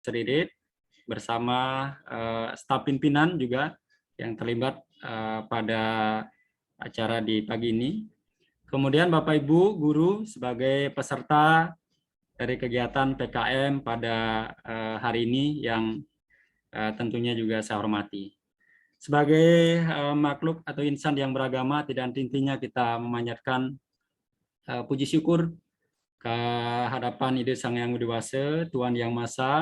Seridit bersama staf pimpinan juga yang terlibat pada acara di pagi ini. Kemudian Bapak Ibu guru sebagai peserta dari kegiatan PKM pada hari ini yang tentunya juga saya hormati. Sebagai makhluk atau insan yang beragama, tidak henti-hentinya kita memanjatkan puji syukur ke hadapan Ide Sang Yang Widi Wase, Tuhan Yang Maha Esa,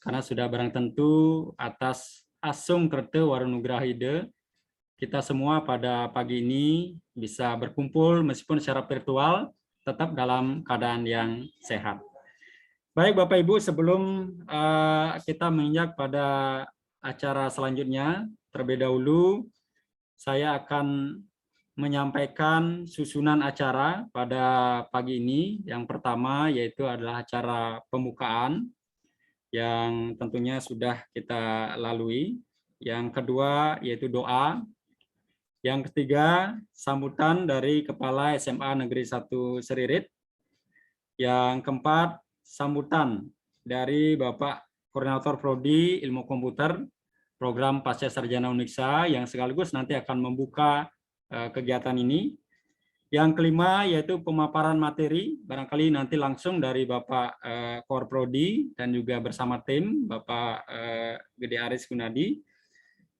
karena sudah barang tentu atas asung kerte warunugraha Ide, kita semua pada pagi ini bisa berkumpul meskipun secara virtual, tetap dalam keadaan yang sehat. Baik Bapak Ibu, sebelum kita menginjak pada acara selanjutnya, terlebih dahulu saya akan menyampaikan susunan acara pada pagi ini. Yang pertama yaitu adalah acara pembukaan yang tentunya sudah kita lalui. Yang kedua yaitu doa. Yang ketiga sambutan dari Kepala SMA Negeri 1 Seririt. Yang keempat sambutan dari Bapak Koordinator Prodi Ilmu Komputer Program Pasca Sarjana Uniksa yang sekaligus nanti akan membuka kegiatan ini. Yang kelima yaitu pemaparan materi, barangkali nanti langsung dari Bapak Korprodi dan juga bersama tim Bapak Gede Aris Gunadi.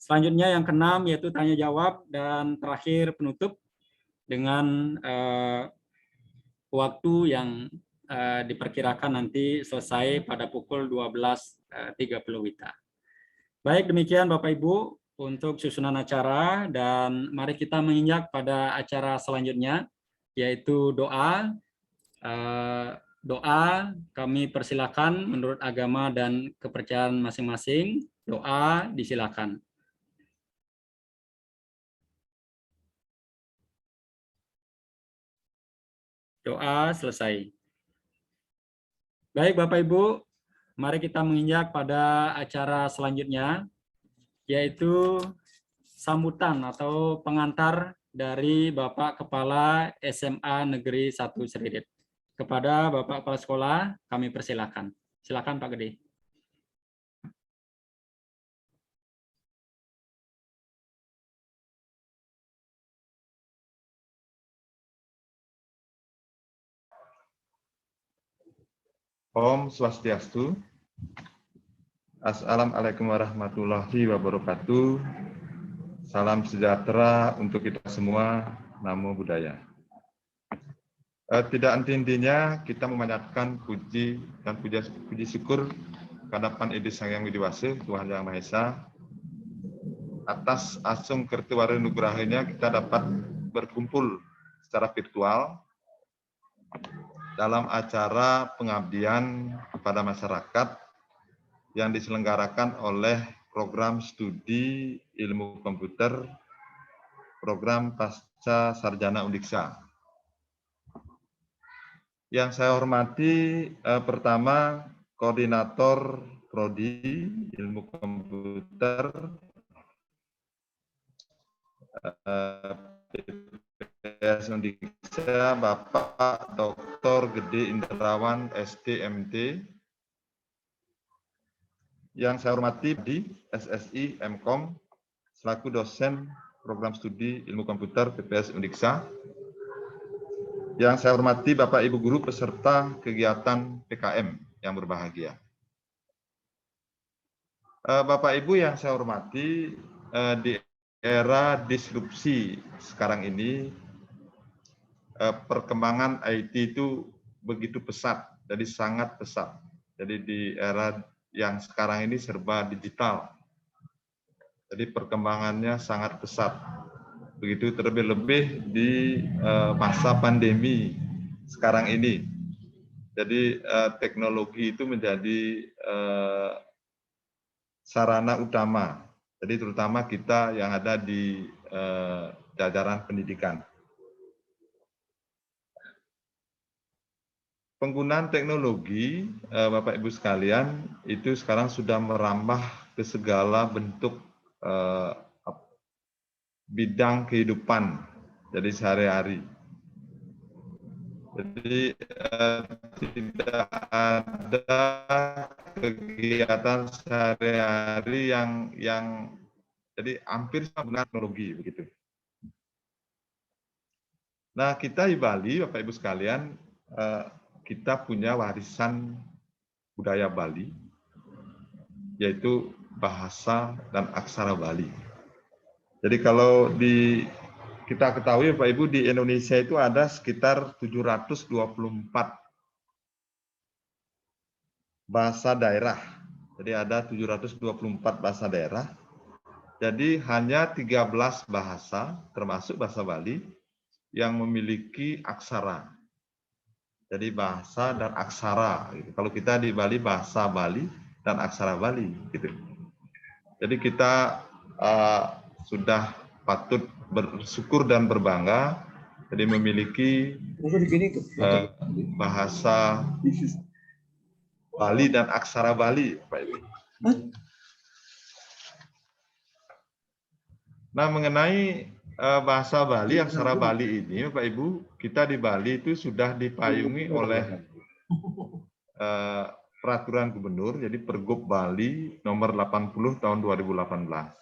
Selanjutnya yang keenam yaitu tanya jawab dan terakhir penutup dengan waktu yang diperkirakan nanti selesai pada pukul 12.30 WITA. Baik, demikian Bapak Ibu untuk susunan acara dan mari kita menginjak pada acara selanjutnya yaitu doa. Doa kami persilakan menurut agama dan kepercayaan masing-masing. Doa disilakan. Doa selesai. Baik Bapak Ibu, mari kita menginjak pada acara selanjutnya yaitu sambutan atau pengantar dari Bapak Kepala SMA Negeri 1 Seridit. Kepada Bapak Kepala Sekolah, kami persilakan. Silakan Pak Gede. Om Swastiastu. Assalamualaikum warahmatullahi wabarakatuh. Salam sejahtera untuk kita semua. Namo Buddhaya. Tidak henti-hentinya kita memanjatkan puji dan puji syukur kehadapan Ide Sang Yang Widi Wase, Tuhan Yang Maha Esa. Atas asung kertiwara nugrahanya kita dapat berkumpul secara virtual dalam acara pengabdian kepada masyarakat yang diselenggarakan oleh program studi ilmu komputer program Pasca Sarjana Uniksa. Yang saya hormati pertama Koordinator Prodi Ilmu Komputer PPS Uniksa Bapak Dr. Gede Indrawan STMT. Yang saya hormati di SSI MKOM selaku dosen program studi ilmu komputer PPS Uniksa. Yang saya hormati Bapak Ibu guru peserta kegiatan PKM yang berbahagia. Bapak Ibu yang saya hormati, di era disrupsi sekarang ini, perkembangan IT itu begitu pesat, jadi sangat pesat. Jadi di era yang sekarang ini serba digital. Jadi perkembangannya sangat pesat. Begitu terlebih-lebih di masa pandemi sekarang ini. Jadi teknologi itu menjadi sarana utama. Jadi terutama kita yang ada di jajaran pendidikan. Penggunaan teknologi, Bapak Ibu sekalian, itu sekarang sudah merambah ke segala bentuk bidang kehidupan, jadi sehari-hari. Jadi tidak ada kegiatan sehari-hari yang jadi hampir sama dengan teknologi begitu. Nah, kita di Bali, Bapak Ibu sekalian, kita punya warisan budaya Bali, yaitu bahasa dan aksara Bali. Jadi kalau kita ketahui Bapak Ibu, di Indonesia itu ada sekitar 724 bahasa daerah. Jadi ada 724 bahasa daerah. Jadi hanya 13 bahasa, termasuk bahasa Bali, yang memiliki aksara. Jadi bahasa dan aksara. Gitu. Kalau kita di Bali, bahasa Bali dan aksara Bali. Gitu. Jadi kita sudah patut bersyukur dan berbangga. Jadi memiliki bahasa Bali dan aksara Bali, Pak Ibu. Nah, mengenai bahasa Bali, aksara Bali ini, Pak Ibu, kita di Bali itu sudah dipayungi oleh peraturan gubernur, jadi Pergub Bali nomor 80 tahun 2018.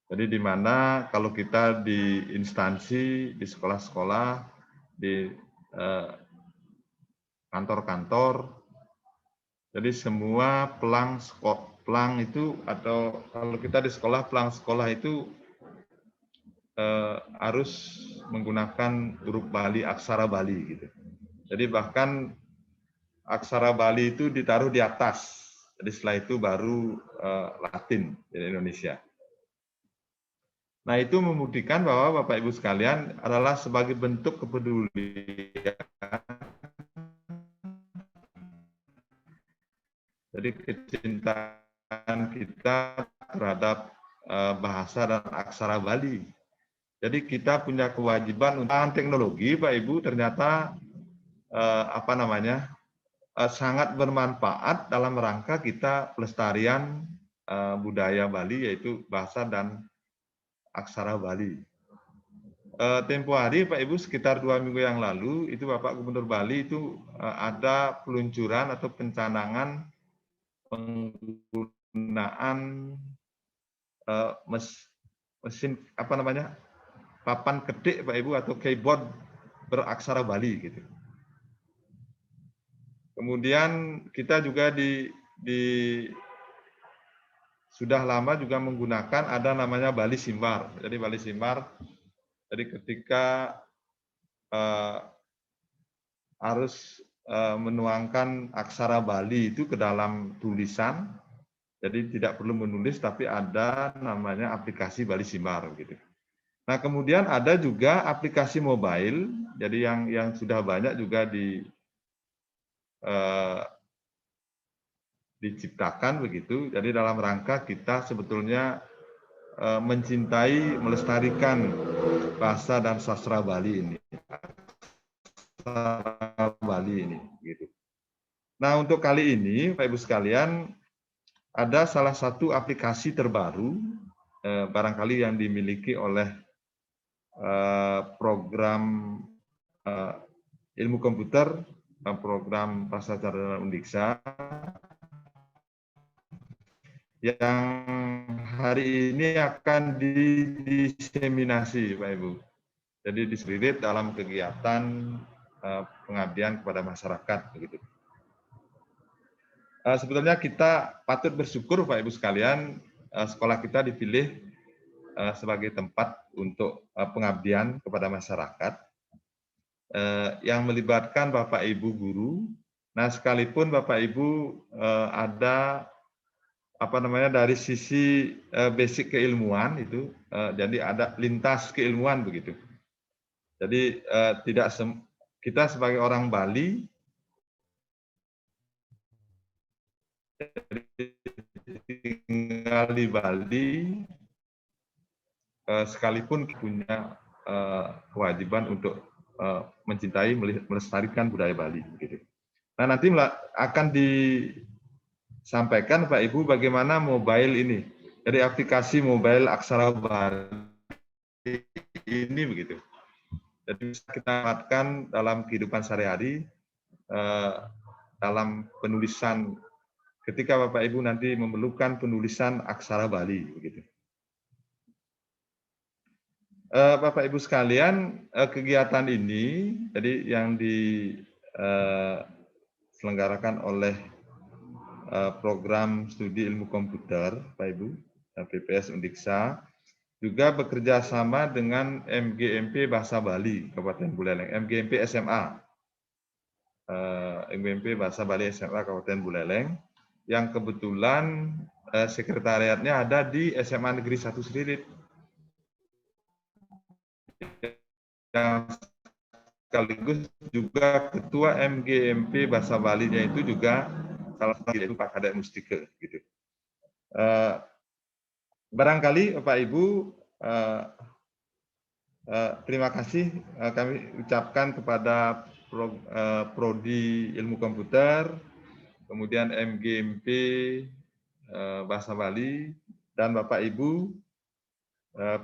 Jadi di mana kalau kita di instansi, di sekolah-sekolah, di kantor-kantor, jadi semua pelang itu, atau kalau kita di sekolah, pelang sekolah itu harus menggunakan huruf Bali, aksara Bali gitu. Jadi bahkan aksara Bali itu ditaruh di atas. Jadi setelah itu baru Latin di Indonesia. Nah, itu membuktikan bahwa Bapak Ibu sekalian adalah sebagai bentuk kepedulian. Jadi kecintaan kita terhadap bahasa dan aksara Bali. Jadi kita punya kewajiban untuk teknologi, Pak Ibu, ternyata sangat bermanfaat dalam rangka kita pelestarian budaya Bali, yaitu bahasa dan aksara Bali. Tempo hari, Pak Ibu, sekitar 2 minggu yang lalu, itu Bapak Gubernur Bali itu ada peluncuran atau pencanangan penggunaan mesin papan ketik, Pak Ibu, atau keyboard beraksara Bali gitu. Kemudian kita juga sudah lama juga menggunakan ada namanya Bali Simbar. Jadi Bali Simbar, jadi ketika harus menuangkan aksara Bali itu ke dalam tulisan, jadi tidak perlu menulis, tapi ada namanya aplikasi Bali Simbar gitu. Nah, kemudian ada juga aplikasi mobile, jadi yang sudah banyak juga diciptakan begitu. Jadi dalam rangka kita sebetulnya mencintai, melestarikan bahasa dan sastra Bali ini. Gitu. Nah, untuk kali ini, Pak Ibu sekalian, ada salah satu aplikasi terbaru, barangkali yang dimiliki oleh program ilmu komputer, program Prasajarana Undiksa, yang hari ini akan didiseminasi, Pak Ibu. Jadi dispirit dalam kegiatan pengabdian kepada masyarakat begitu. Sebetulnya kita patut bersyukur, Pak Ibu sekalian, sekolah kita dipilih sebagai tempat untuk pengabdian kepada masyarakat yang melibatkan Bapak Ibu guru. Nah, sekalipun Bapak Ibu ada dari sisi basic keilmuan itu, jadi ada lintas keilmuan begitu. Jadi kita sebagai orang Bali tinggal di Bali, sekalipun punya kewajiban untuk mencintai, melestarikan budaya Bali. Gitu. Nah, nanti akan disampaikan Pak Ibu bagaimana mobile ini, jadi aplikasi mobile aksara Bali ini begitu. Jadi bisa kita manfaatkan dalam kehidupan sehari-hari, dalam penulisan ketika Bapak Ibu nanti memerlukan penulisan aksara Bali begitu. Bapak Ibu sekalian, kegiatan ini jadi yang diselenggarakan oleh program studi ilmu komputer, Pak Ibu, PPS Undiksa, juga bekerja sama dengan MGMP Bahasa Bali Kabupaten Buleleng, MGMP SMA, MGMP Bahasa Bali SMA Kabupaten Buleleng, yang kebetulan sekretariatnya ada di SMA Negeri 1 Sririt, yang sekaligus juga ketua MGMP Bahasa Bali-nya itu juga salah satu yaitu Pak Kadek Mustika gitu. Barangkali Bapak Ibu, terima kasih kami ucapkan kepada Prodi Ilmu Komputer, kemudian MGMP Bahasa Bali, dan Bapak Ibu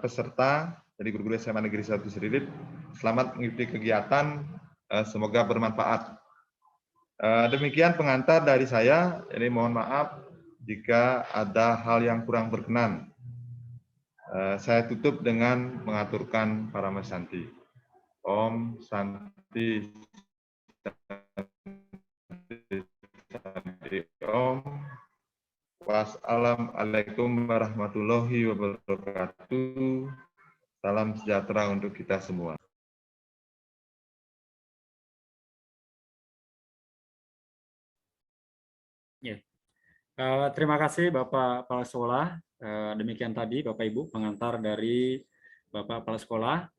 peserta dari guru-guru SMA Negeri 1 Sririt. Selamat mengikuti kegiatan, semoga bermanfaat. Demikian pengantar dari saya. Jadi mohon maaf jika ada hal yang kurang berkenan. Saya tutup dengan mengaturkan Parama Santi. Om Santi Santi Om. Wassalamualaikum warahmatullahi wabarakatuh. Salam sejahtera untuk kita semua. Ya. Terima kasih Bapak Kepala Sekolah. Demikian tadi Bapak Ibu pengantar dari Bapak Kepala Sekolah.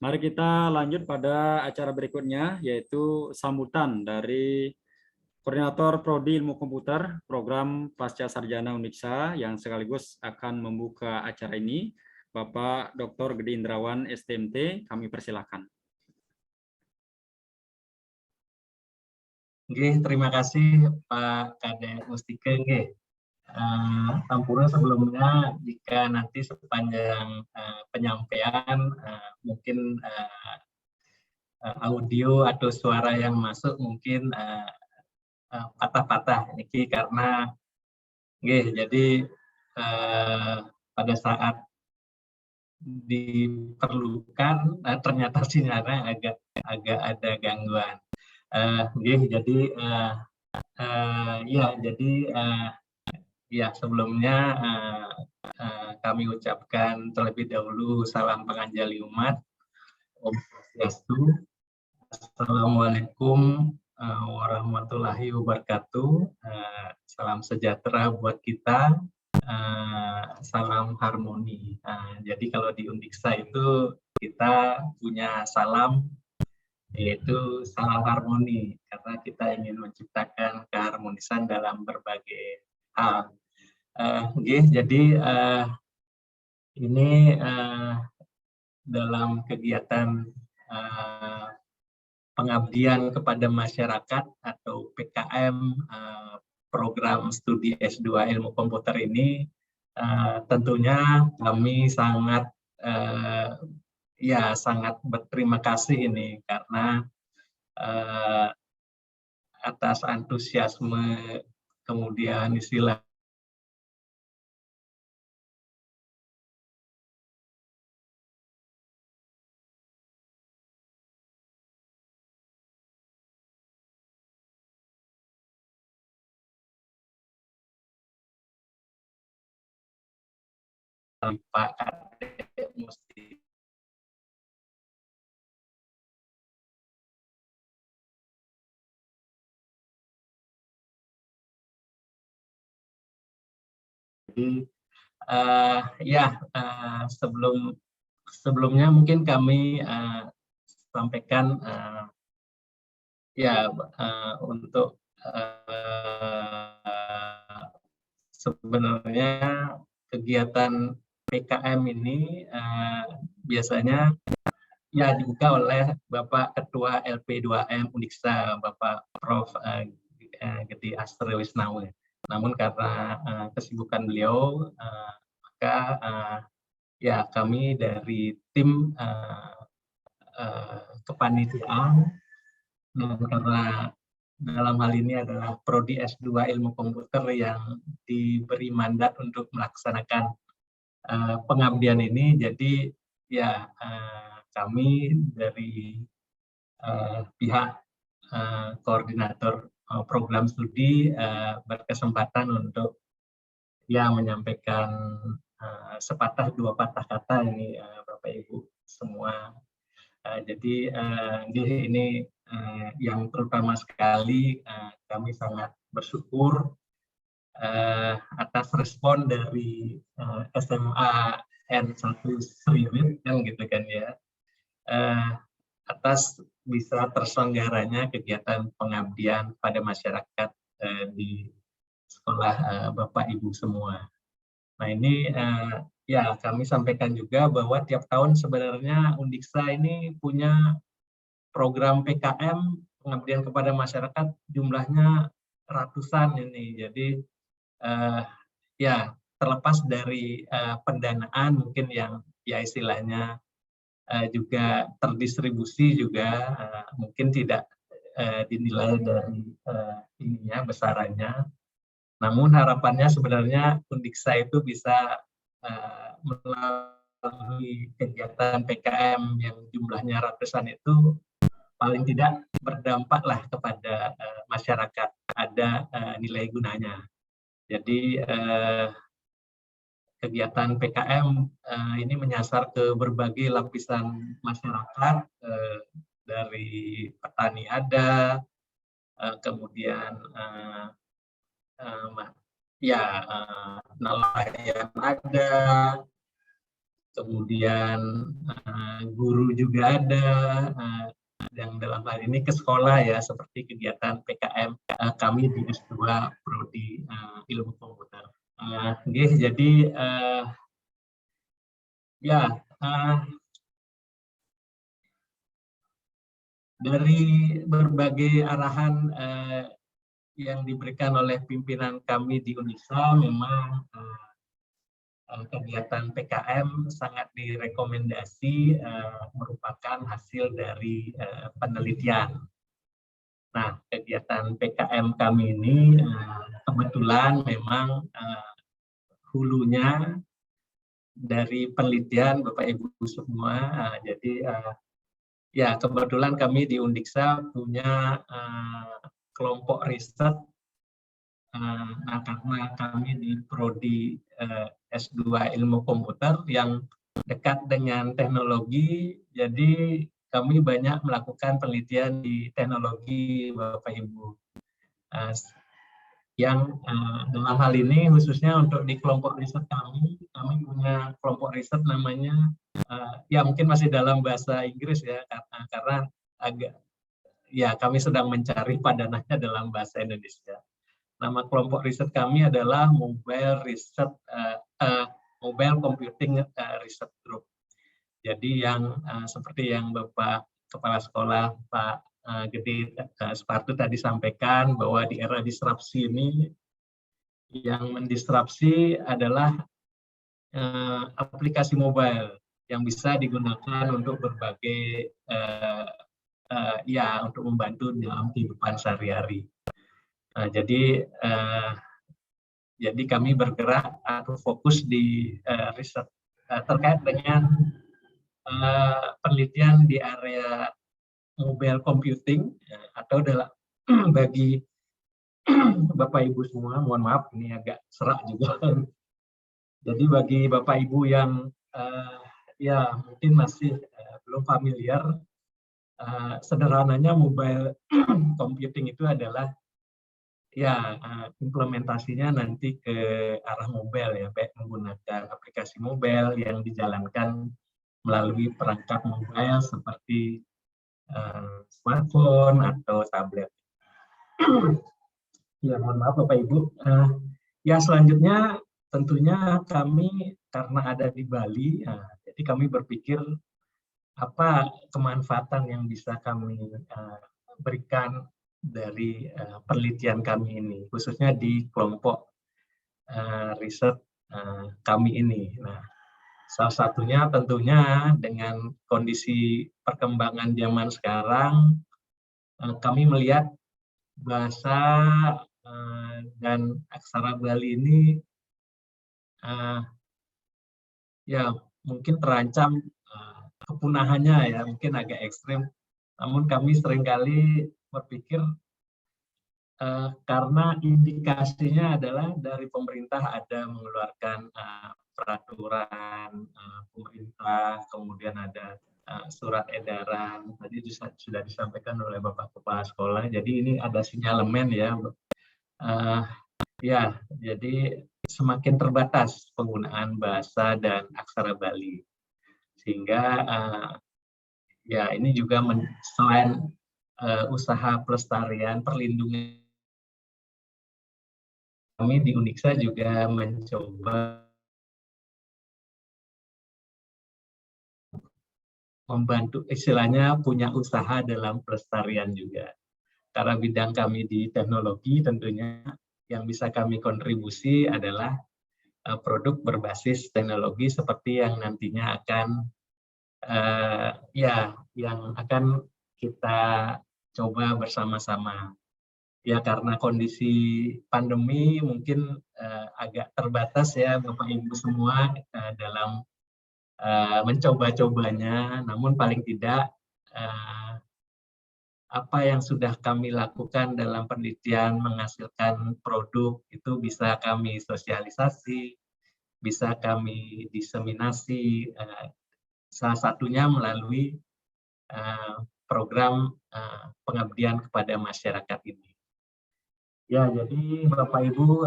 Mari kita lanjut pada acara berikutnya, yaitu sambutan dari Koordinator Prodi Ilmu Komputer Program Pasca Sarjana Undiksa yang sekaligus akan membuka acara ini, Bapak Dr. Gede Indrawan STMT. Kami persilakan. Terima kasih Pak Kadek Mustika. Sampurna sebelumnya, jika nanti sepanjang penyampaian mungkin audio atau suara yang masuk mungkin patah-patah ini karena jadi pada saat diperlukan ternyata sinyalnya agak ada gangguan. Ya, sebelumnya kami ucapkan terlebih dahulu salam penganjali umat. Om Swastiastu. Assalamualaikum warahmatullahi wabarakatuh. Salam sejahtera buat kita. Salam harmoni. Jadi kalau di Undiksa itu kita punya salam, yaitu salam harmoni, karena kita ingin menciptakan keharmonisan dalam berbagai hal. Jadi ini dalam kegiatan pengabdian kepada masyarakat atau PKM program studi S2 Ilmu Komputer ini, tentunya kami sangat sangat berterima kasih ini karena atas antusiasme, kemudian istilah Pak Kadek Mustika. Jadi sebelumnya mungkin kami sampaikan untuk sebenarnya kegiatan PKM ini biasanya dibuka oleh Bapak Ketua LP2M Undiksa, Bapak Prof. Gede Astre Wisnawe. Namun karena kesibukan beliau, maka kami dari tim kepanitiaan, dan karena dalam hal ini adalah Prodi S2 Ilmu Komputer yang diberi mandat untuk melaksanakan pengabdian ini. Jadi ya kami dari pihak koordinator program studi berkesempatan untuk ya menyampaikan sepatah dua patah kata ini Bapak Ibu semua. Jadi ini yang terutama sekali kami sangat bersyukur atas respon dari SMA N1 Sriwit kan gitu kan ya, atas bisa terselenggaranya kegiatan pengabdian pada masyarakat di sekolah Bapak Ibu semua. Nah ini ya kami sampaikan juga bahwa tiap tahun sebenarnya Undiksa ini punya program PKM pengabdian kepada masyarakat, jumlahnya ratusan ini. Jadi ya terlepas dari pendanaan mungkin yang ya istilahnya juga terdistribusi juga mungkin tidak dinilai dari ininya besarannya. Namun harapannya sebenarnya Undiksa itu bisa melalui kegiatan PKM yang jumlahnya ratusan itu paling tidak berdampak lah kepada masyarakat, ada nilai gunanya. Jadi kegiatan PKM ini menyasar ke berbagai lapisan masyarakat, dari petani ada, kemudian ya nelayan ada, kemudian guru juga ada, yang dalam hal ini ke sekolah ya, seperti kegiatan PKM kami di S2 Prodi Ilmu Komputer. Jadi ya dari berbagai arahan yang diberikan oleh pimpinan kami di Undiksa, memang kegiatan PKM sangat direkomendasi merupakan hasil dari penelitian. Nah, kegiatan PKM kami ini kebetulan memang hulunya dari penelitian Bapak Ibu semua. Jadi ya kebetulan kami di Undiksa punya kelompok riset. Nah, karena kami di Prodi S2 Ilmu Komputer yang dekat dengan teknologi, jadi kami banyak melakukan penelitian di teknologi Bapak Ibu. Yang dalam hal ini khususnya untuk di kelompok riset kami punya kelompok riset namanya, ya mungkin masih dalam bahasa Inggris ya, karena agak ya kami sedang mencari padanannya dalam bahasa Indonesia. Nama kelompok riset kami adalah Mobile Computing Research Group. Jadi yang seperti yang Bapak Kepala Sekolah Pak Gede Spartu tadi sampaikan, bahwa di era disrupsi ini yang mendisrupsi adalah aplikasi mobile yang bisa digunakan untuk berbagai ya untuk membantu dalam kehidupan sehari-hari. Jadi kami bergerak atau fokus di riset terkait dengan penelitian di area mobile computing, atau dalam bagi Bapak Ibu semua, mohon maaf ini agak serak juga. Jadi bagi Bapak Ibu yang ya mungkin masih belum familiar, sederhananya mobile computing itu adalah ya implementasinya nanti ke arah mobile ya, baik menggunakan aplikasi mobile yang dijalankan melalui perangkat mobile seperti smartphone atau tablet. Ya mohon maaf Bapak Ibu. Ya selanjutnya tentunya kami karena ada di Bali, jadi kami berpikir apa kemanfaatan yang bisa kami berikan dari penelitian kami ini, khususnya di kelompok riset kami ini. Nah, salah satunya tentunya dengan kondisi perkembangan zaman sekarang, kami melihat bahasa dan aksara Bali ini ya mungkin terancam kepunahannya, ya mungkin agak ekstrim. Namun kami seringkali berpikir karena indikasinya adalah dari pemerintah ada mengeluarkan peraturan pemerintah, kemudian ada surat edaran, tadi sudah disampaikan oleh Bapak Kepala Sekolah. Jadi ini ada sinyalemen ya, ya. Jadi semakin terbatas penggunaan bahasa dan aksara Bali, sehingga ya ini juga selain usaha pelestarian perlindungan, kami di Uniksa juga mencoba membantu, istilahnya punya usaha dalam pelestarian juga. Karena bidang kami di teknologi, tentunya yang bisa kami kontribusi adalah produk berbasis teknologi seperti yang nantinya akan yang akan kita coba bersama-sama. Ya karena kondisi pandemi mungkin agak terbatas ya Bapak Ibu semua dalam mencoba-cobanya, namun paling tidak apa yang sudah kami lakukan dalam penelitian menghasilkan produk itu bisa kami sosialisasi, bisa kami diseminasi, salah satunya melalui program pengabdian kepada masyarakat ini. Ya, jadi Bapak Ibu,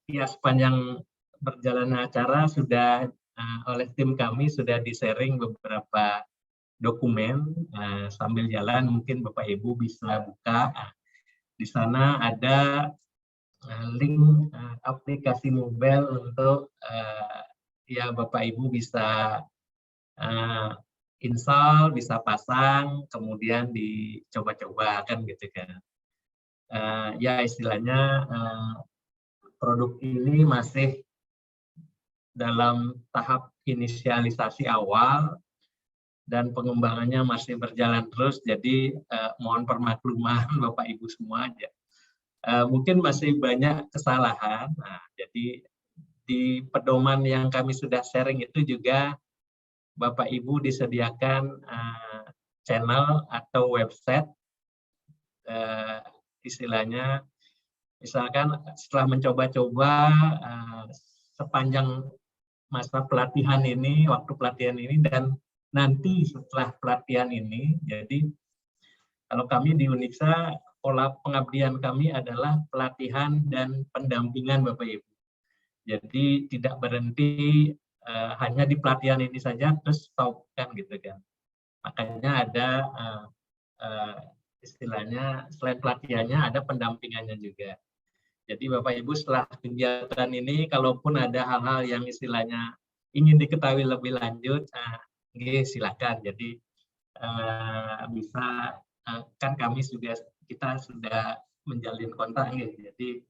ya sepanjang berjalannya acara sudah oleh tim kami sudah di-sharing beberapa dokumen. Sambil jalan mungkin Bapak Ibu bisa buka. Di sana ada link aplikasi mobile untuk ya Bapak Ibu bisa install, bisa pasang, kemudian dicoba-coba kan gitu kan. Ya istilahnya produk ini masih dalam tahap inisialisasi awal dan pengembangannya masih berjalan terus, jadi mohon permakluman Bapak Ibu semua aja. Mungkin masih banyak kesalahan. Nah, jadi di pedoman yang kami sudah sharing itu juga Bapak Ibu disediakan channel atau website, istilahnya misalkan setelah mencoba-coba sepanjang masa pelatihan ini, waktu pelatihan ini, dan nanti setelah pelatihan ini. Jadi kalau kami di Uniksa, pola pengabdian kami adalah pelatihan dan pendampingan Bapak Ibu. Jadi tidak berhenti hanya di pelatihan ini saja terus stop kan gitu kan. Makanya ada istilahnya selain pelatihannya ada pendampingannya juga. Jadi Bapak Ibu setelah kegiatan ini, kalaupun ada hal-hal yang istilahnya ingin diketahui lebih lanjut, silakan. Jadi bisa kan kami kita sudah menjalin kontak gitu.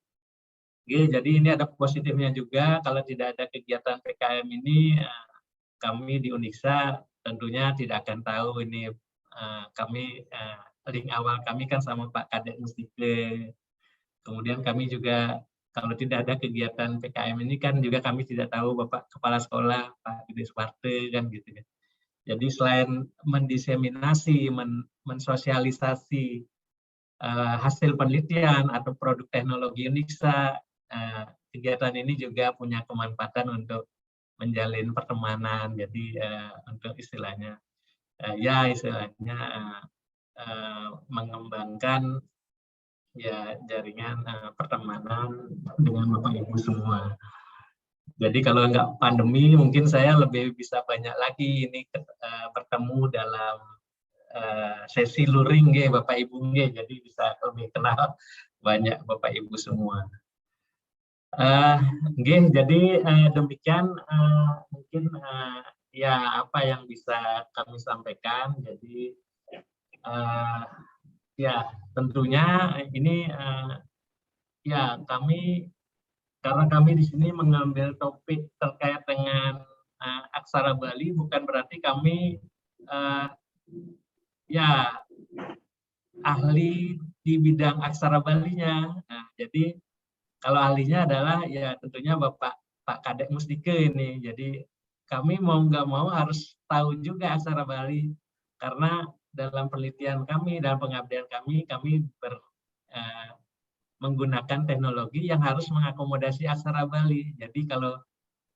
Jadi ini ada positifnya juga. Kalau tidak ada kegiatan PKM ini, kami di Uniksa tentunya tidak akan tahu ini. Kami link awal kami kan sama Pak Kadek Mustike. Kemudian kami juga kalau tidak ada kegiatan PKM ini kan juga kami tidak tahu Bapak Kepala Sekolah, Pak Gede Sparte kan gitu ya. Jadi selain mendiseminasi, mensosialisasi hasil penelitian atau produk teknologi Uniksa, kegiatan ini juga punya kemanfaatan untuk menjalin pertemanan. Jadi untuk istilahnya mengembangkan ya jaringan pertemanan dengan Bapak Ibu semua. Jadi kalau nggak pandemi mungkin saya lebih bisa banyak lagi ini bertemu dalam sesi luring Bapak Ibu jadi bisa lebih kenal banyak Bapak Ibu semua. Jadi demikian mungkin ya apa yang bisa kami sampaikan. Jadi ya tentunya ini ya karena kami di sini mengambil topik terkait dengan aksara Bali, bukan berarti kami ya ahli di bidang aksara Balinya. Nah, jadi kalau ahlinya adalah ya tentunya Pak Kadek Mustike ini. Jadi kami mau nggak mau harus tahu juga aksara Bali karena dalam penelitian kami dan pengabdian kami menggunakan teknologi yang harus mengakomodasi aksara Bali. Jadi kalau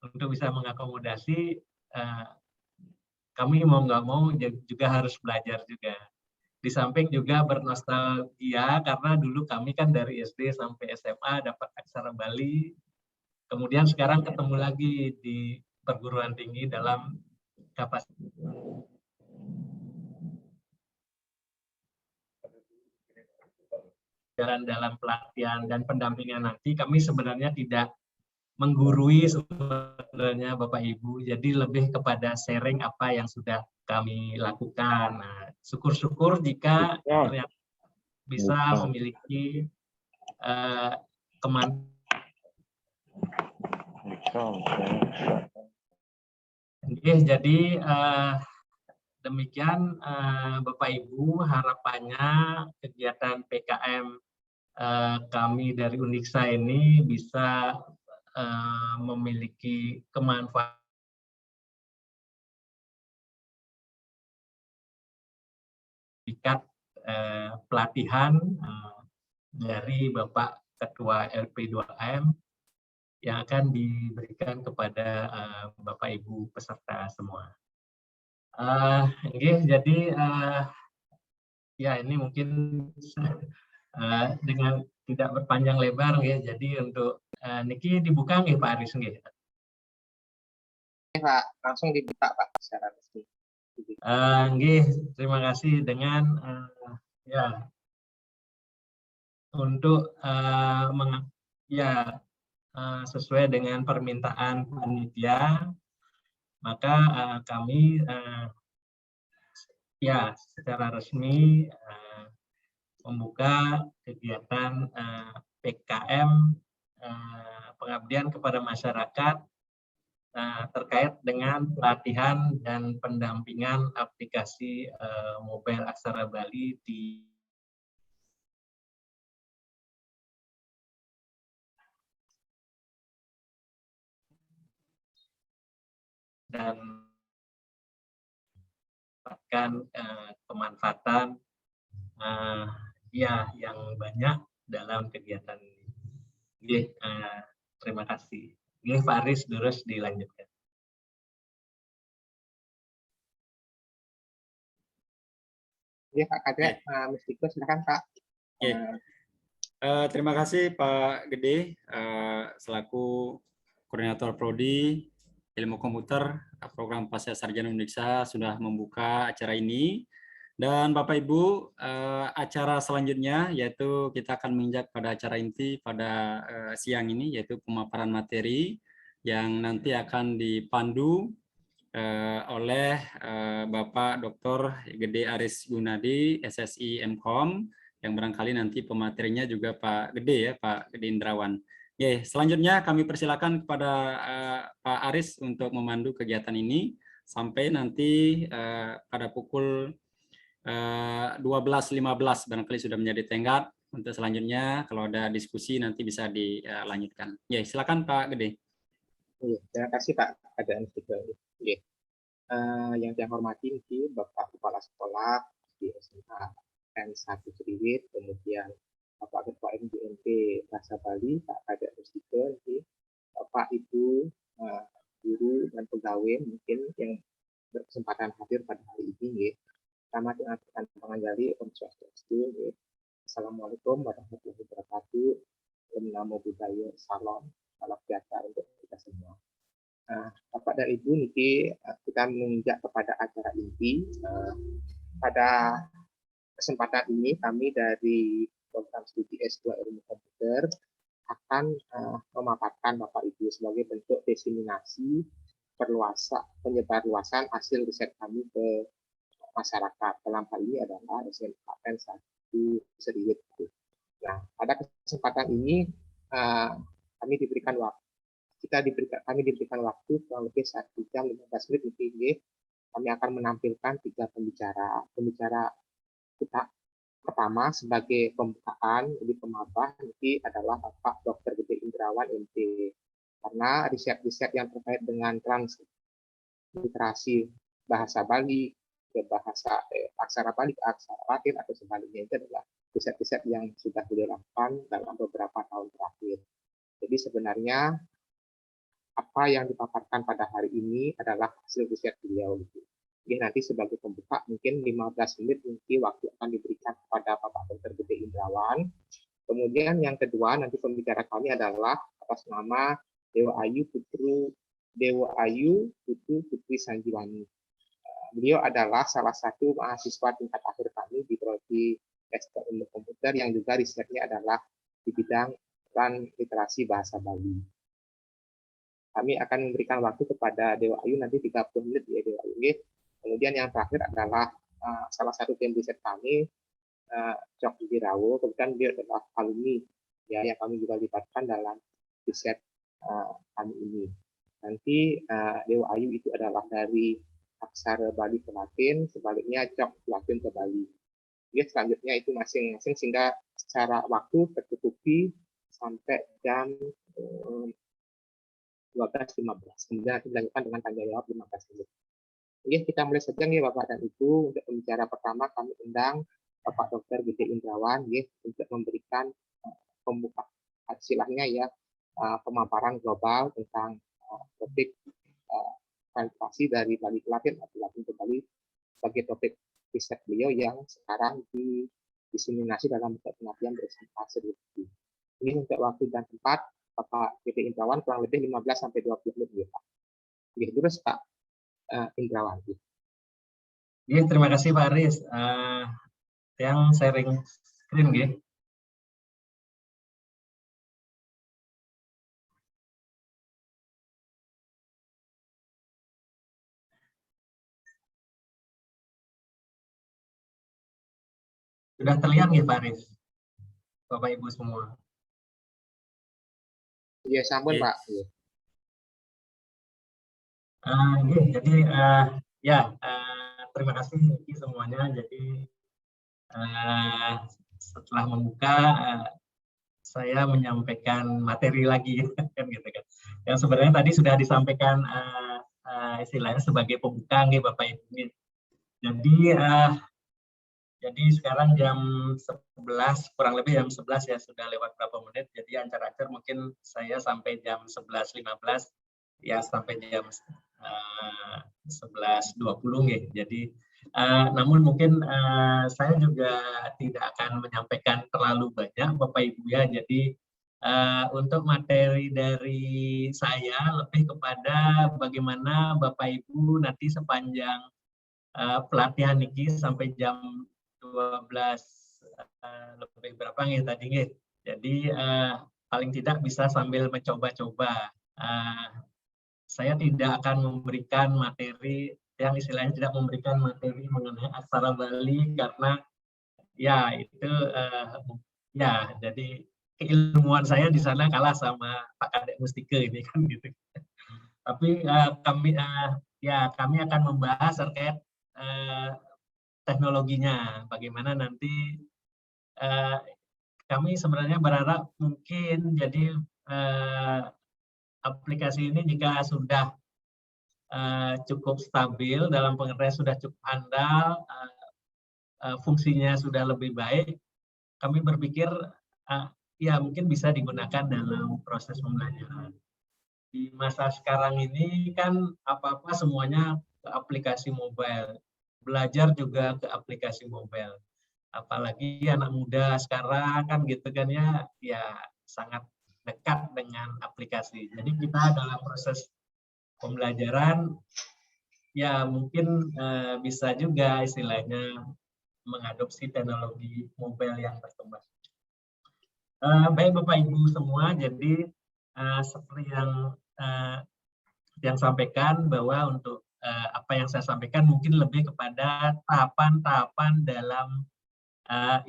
untuk bisa mengakomodasi kami mau nggak mau juga harus belajar juga. Di samping juga bernostalgia karena dulu kami kan dari SD sampai SMA dapat aksara Bali, kemudian sekarang ketemu lagi di perguruan tinggi dalam kapasitas dalam pelatihan dan pendampingan nanti kami sebenarnya tidak menggurui sebenarnya Bapak Ibu, jadi lebih kepada sharing apa yang sudah kami lakukan. Nah, syukur-syukur jika ternyata bisa memiliki kemampuan. Jadi demikian Bapak Ibu, harapannya kegiatan PKM kami dari Uniksa ini bisa memiliki kemanfaatan pelatihan dari Bapak Ketua LP2M yang akan diberikan kepada Bapak Ibu peserta semua. Jadi ya ini mungkin dengan tidak berpanjang lebar ya. Jadi untuk niki dibuka nggih Pak Aris nggih. Pak, langsung dibuka Pak secara resmi. Nggih, terima kasih dengan ya untuk sesuai dengan permintaan panitia, maka kami ya secara resmi membuka kegiatan PKM pengabdian kepada masyarakat terkait dengan pelatihan dan pendampingan aplikasi mobile Aksara Bali di dan mendapatkan kemanfaatan yang banyak dalam kegiatan ini. Terima kasih. Pak Aris terus dilanjutkan. Pak Kadek, Mustiko silakan Pak. Terima kasih Pak Gede selaku koordinator prodi Ilmu Komputer Program Pasca Sarjana Uniksa sudah membuka acara ini. Dan Bapak Ibu, acara selanjutnya yaitu kita akan menginjak pada acara inti pada siang ini, yaitu pemaparan materi yang nanti akan dipandu oleh Bapak Dr. Gede Aris Gunadi, SSI MKOM, yang barangkali nanti pematerinya juga Pak Gede ya, Pak Gede Indrawan. Selanjutnya kami persilakan kepada Pak Aris untuk memandu kegiatan ini sampai nanti pada pukul 12.15 barangkali sudah menjadi tenggat. Untuk selanjutnya kalau ada diskusi nanti bisa dilanjutkan. Silakan Pak Gede. Terima kasih Pak Kadek Mustiko. Yang saya hormati ini Bapak Kepala Sekolah di SMA N1 Seriwit, kemudian Bapak Ketua MGMP Bahasa Bali, Pak Kadek Mustiko, Bapak Ibu guru dan pegawai mungkin yang berkesempatan hadir pada hari ini. Sama dengan rekan pengagali Om Swastiastu. Assalamualaikum warahmatullahi wabarakatuh. Om Namo Buddhaya, salam sejahtera untuk kita semua. Bapak dan Ibu, niki kita menginjak kepada acara inti. Pada kesempatan ini kami dari program studi S2 Ilmu Komputer akan memaparkan Bapak Ibu sebagai bentuk diseminasi penyebarluasan hasil riset kami ke masyarakat. Dalam hal ini adalah SMKN 1 Seriwit. Nah, pada kesempatan ini kami diberikan waktu kurang lebih 1 jam 15 menit mungkin. Kami akan menampilkan 3 pembicara pertama sebagai pembukaan di pemabah nanti adalah Bapak Dr. Gede Indrawan MT. Karena riset-riset yang terkait dengan transliterasi bahasa Bali ke bahasa aksara Bali ke aksara Latin atau sebaliknya itu adalah riset-riset yang sudah beliau lakukan dalam beberapa tahun terakhir. Jadi sebenarnya apa yang dipaparkan pada hari ini adalah hasil riset beliau. Jadi nanti sebagai pembuka mungkin 15 menit nanti waktu akan diberikan kepada Bapak Dr. Gede Indrawan. Kemudian yang kedua nanti pembicara kami adalah atas nama Dewa Ayu Putri Sanjiwani. Beliau adalah salah satu mahasiswa tingkat akhir kami di prodi Teknik Ilmu Komputer yang juga risetnya adalah di bidang literasi bahasa Bali. Kami akan memberikan waktu kepada Dewa Ayu nanti 30 menit ya Dewa Ayu. Kemudian yang terakhir adalah salah satu tim riset kami, Cok Jirawo. Kemudian dia adalah alumni ya yang kami juga libatkan dalam riset kami ini. Nanti Dewa Ayu itu adalah dari aksara Bali ke Latin, sebaliknya Cok Latin ke Bali. Jadi selanjutnya itu masing-masing sehingga secara waktu tercukupi sampai jam 12.15. Kemudian dilanjutkan dengan tanya jawab 15 menit. Oke, kita mulai saja nih Bapak dan Ibu. Untuk pembicara pertama kami undang Bapak Dr. Gede Indrawan untuk memberikan pembuka istilahnya ya pemaparan global tentang topik transliterasi dari Bali ke Latin atau Latin ke Bali sebagai topik riset beliau yang sekarang diseminasi dalam penelitian presentasi. Ini untuk waktu dan tempat Bapak Gede Indrawan kurang lebih 15 sampai 20 menit ya Pak. Oke, terus Pak Indrawan. Ya, terima kasih Pak Aris. Yang sharing screen ya. Sudah terlihat nih Pak Aris, Bapak Ibu semua. Iya, sampun Pak. Jadi terima kasih semuanya. Jadi setelah membuka, saya menyampaikan materi lagi kan gitu kan. Yang sebenarnya tadi sudah disampaikan istilahnya sebagai pembuka nih Bapak Ibu. Jadi sekarang jam 11, kurang lebih jam 11 ya, sudah lewat berapa menit. Jadi ancar-ancar mungkin saya sampai jam 11.15 ya, sampai jam 11.20 ya. Jadi namun mungkin saya juga tidak akan menyampaikan terlalu banyak Bapak Ibu ya. Jadi untuk materi dari saya lebih kepada bagaimana Bapak Ibu nanti sepanjang pelatihan ini sampai jam 12 lebih berapa nih tadi nih. Jadi paling tidak bisa sambil mencoba-coba. Saya tidak akan memberikan materi yang istilahnya tidak memberikan materi mengenai aksara Bali karena ya itu ya jadi keilmuan saya di sana kalah sama Pak Kadek Mustika ini kan gitu. Tapi kami akan membahas terkait teknologinya, bagaimana nanti kami sebenarnya berharap mungkin jadi aplikasi ini jika sudah cukup stabil dalam pengertian sudah cukup handal, fungsinya sudah lebih baik, kami berpikir ya mungkin bisa digunakan dalam proses pembelajaran. Di masa sekarang ini kan apa-apa semuanya ke aplikasi mobile. Belajar juga ke aplikasi mobile. Apalagi anak muda sekarang kan gitu kan ya sangat dekat dengan aplikasi. Jadi kita dalam proses pembelajaran ya mungkin bisa juga istilahnya mengadopsi teknologi mobile yang berkembang. Baik Bapak Ibu semua, jadi seperti yang sampaikan bahwa untuk apa yang saya sampaikan mungkin lebih kepada tahapan-tahapan dalam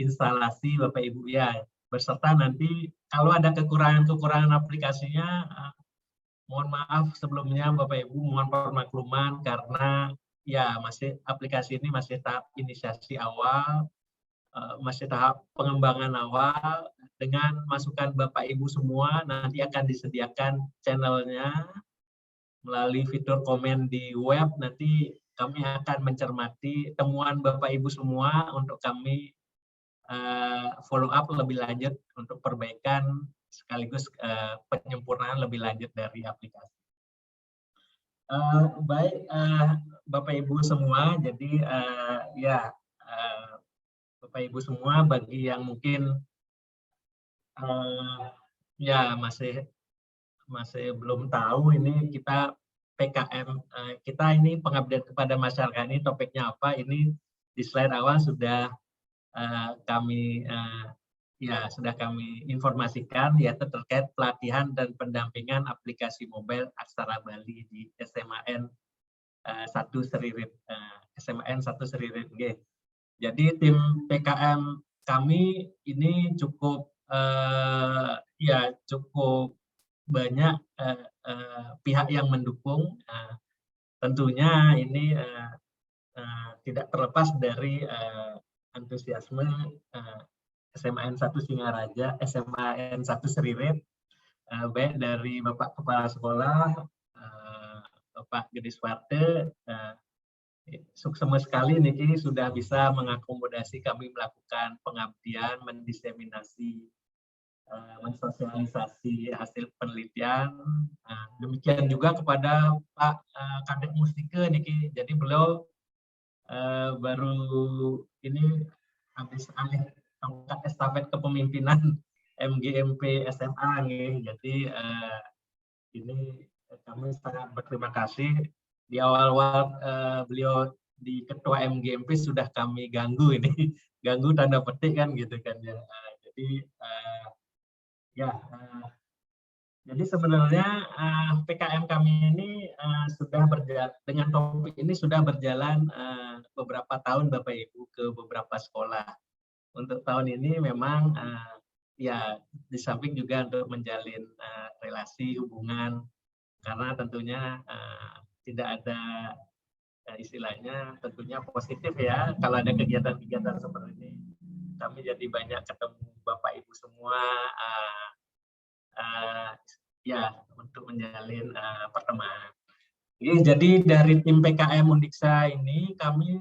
instalasi Bapak Ibu ya, beserta nanti kalau ada kekurangan aplikasinya, mohon maaf sebelumnya Bapak Ibu, mohon permakluman karena ya masih aplikasi ini masih tahap inisiasi awal, masih tahap pengembangan awal. Dengan masukan Bapak Ibu semua, nanti akan disediakan channelnya melalui fitur komen di web. Nanti kami akan mencermati temuan Bapak Ibu semua untuk kami follow up lebih lanjut untuk perbaikan sekaligus penyempurnaan lebih lanjut dari aplikasi. Baik, Bapak Ibu semua, jadi Bapak Ibu semua, bagi yang mungkin ya masih belum tahu, ini kita PKM kita ini pengabdian kepada masyarakat, ini topiknya apa, ini di slide awal sudah kami informasikan, yaitu terkait pelatihan dan pendampingan aplikasi mobile Aksara Bali di SMAN 1 Seririt G. Jadi tim PKM kami ini cukup cukup banyak pihak yang mendukung. Tentunya ini tidak terlepas dari antusiasme SMAN 1 Singaraja, SMAN 1 Seririt, baik dari Bapak Kepala Sekolah, Bapak Gedis Parte, sukses sekali niki sudah bisa mengakomodasi kami melakukan pengabdian, mendiseminasi, mensosialisasi hasil penelitian. Demikian juga kepada Pak Kadek Mustika niki. Jadi beliau baru ini habis alih tongkat estafet kepemimpinan MGMP SMA nih. Jadi ini kami sangat berterima kasih. Di awal-awal beliau di ketua MGMP sudah kami ganggu ini, ganggu tanda petik kan gitu kan ya. Jadi jadi sebenarnya PKM kami ini sudah berjalan dengan topik ini sudah berjalan beberapa tahun Bapak Ibu ke beberapa sekolah. Untuk tahun ini memang di samping juga untuk menjalin relasi hubungan, karena tentunya tidak ada istilahnya tentunya positif ya kalau ada kegiatan-kegiatan seperti ini. Kami jadi banyak ketemu Bapak Ibu semua untuk menjalin pertemanan. Jadi dari tim PKM Undiksa ini kami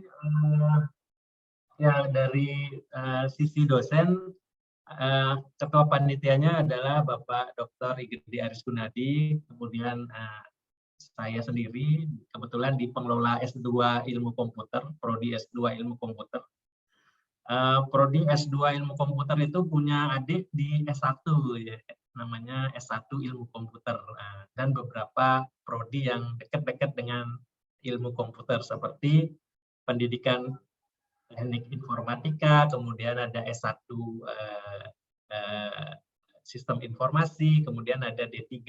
dari sisi dosen, ketua panitianya adalah Bapak Dr. Igede Aris Gunadi, kemudian saya sendiri kebetulan di pengelola S2 Ilmu Komputer, Prodi S2 Ilmu Komputer. Prodi S2 Ilmu Komputer itu punya adik di S1 ya, namanya S1 Ilmu Komputer, dan beberapa prodi yang dekat-dekat dengan ilmu komputer seperti pendidikan teknik informatika, kemudian ada S1 sistem informasi, kemudian ada D3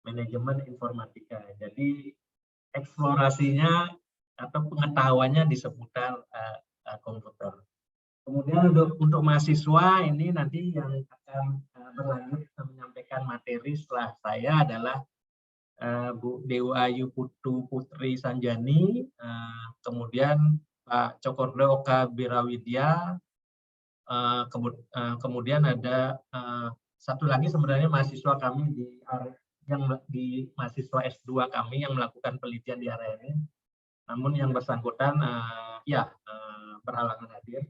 manajemen informatika. Jadi eksplorasinya atau pengetahuannya di seputar komputer. Kemudian untuk mahasiswa ini nanti yang akan berlanjut menyampaikan materi setelah saya adalah Bu Dewa Ayu Putu Putri Sanjani, kemudian Pak Cokordo Oka Birawidya, kemudian ada satu lagi sebenarnya mahasiswa kami di mahasiswa S2 kami yang melakukan penelitian di area ini, namun yang bersangkutan berhalangan hadir.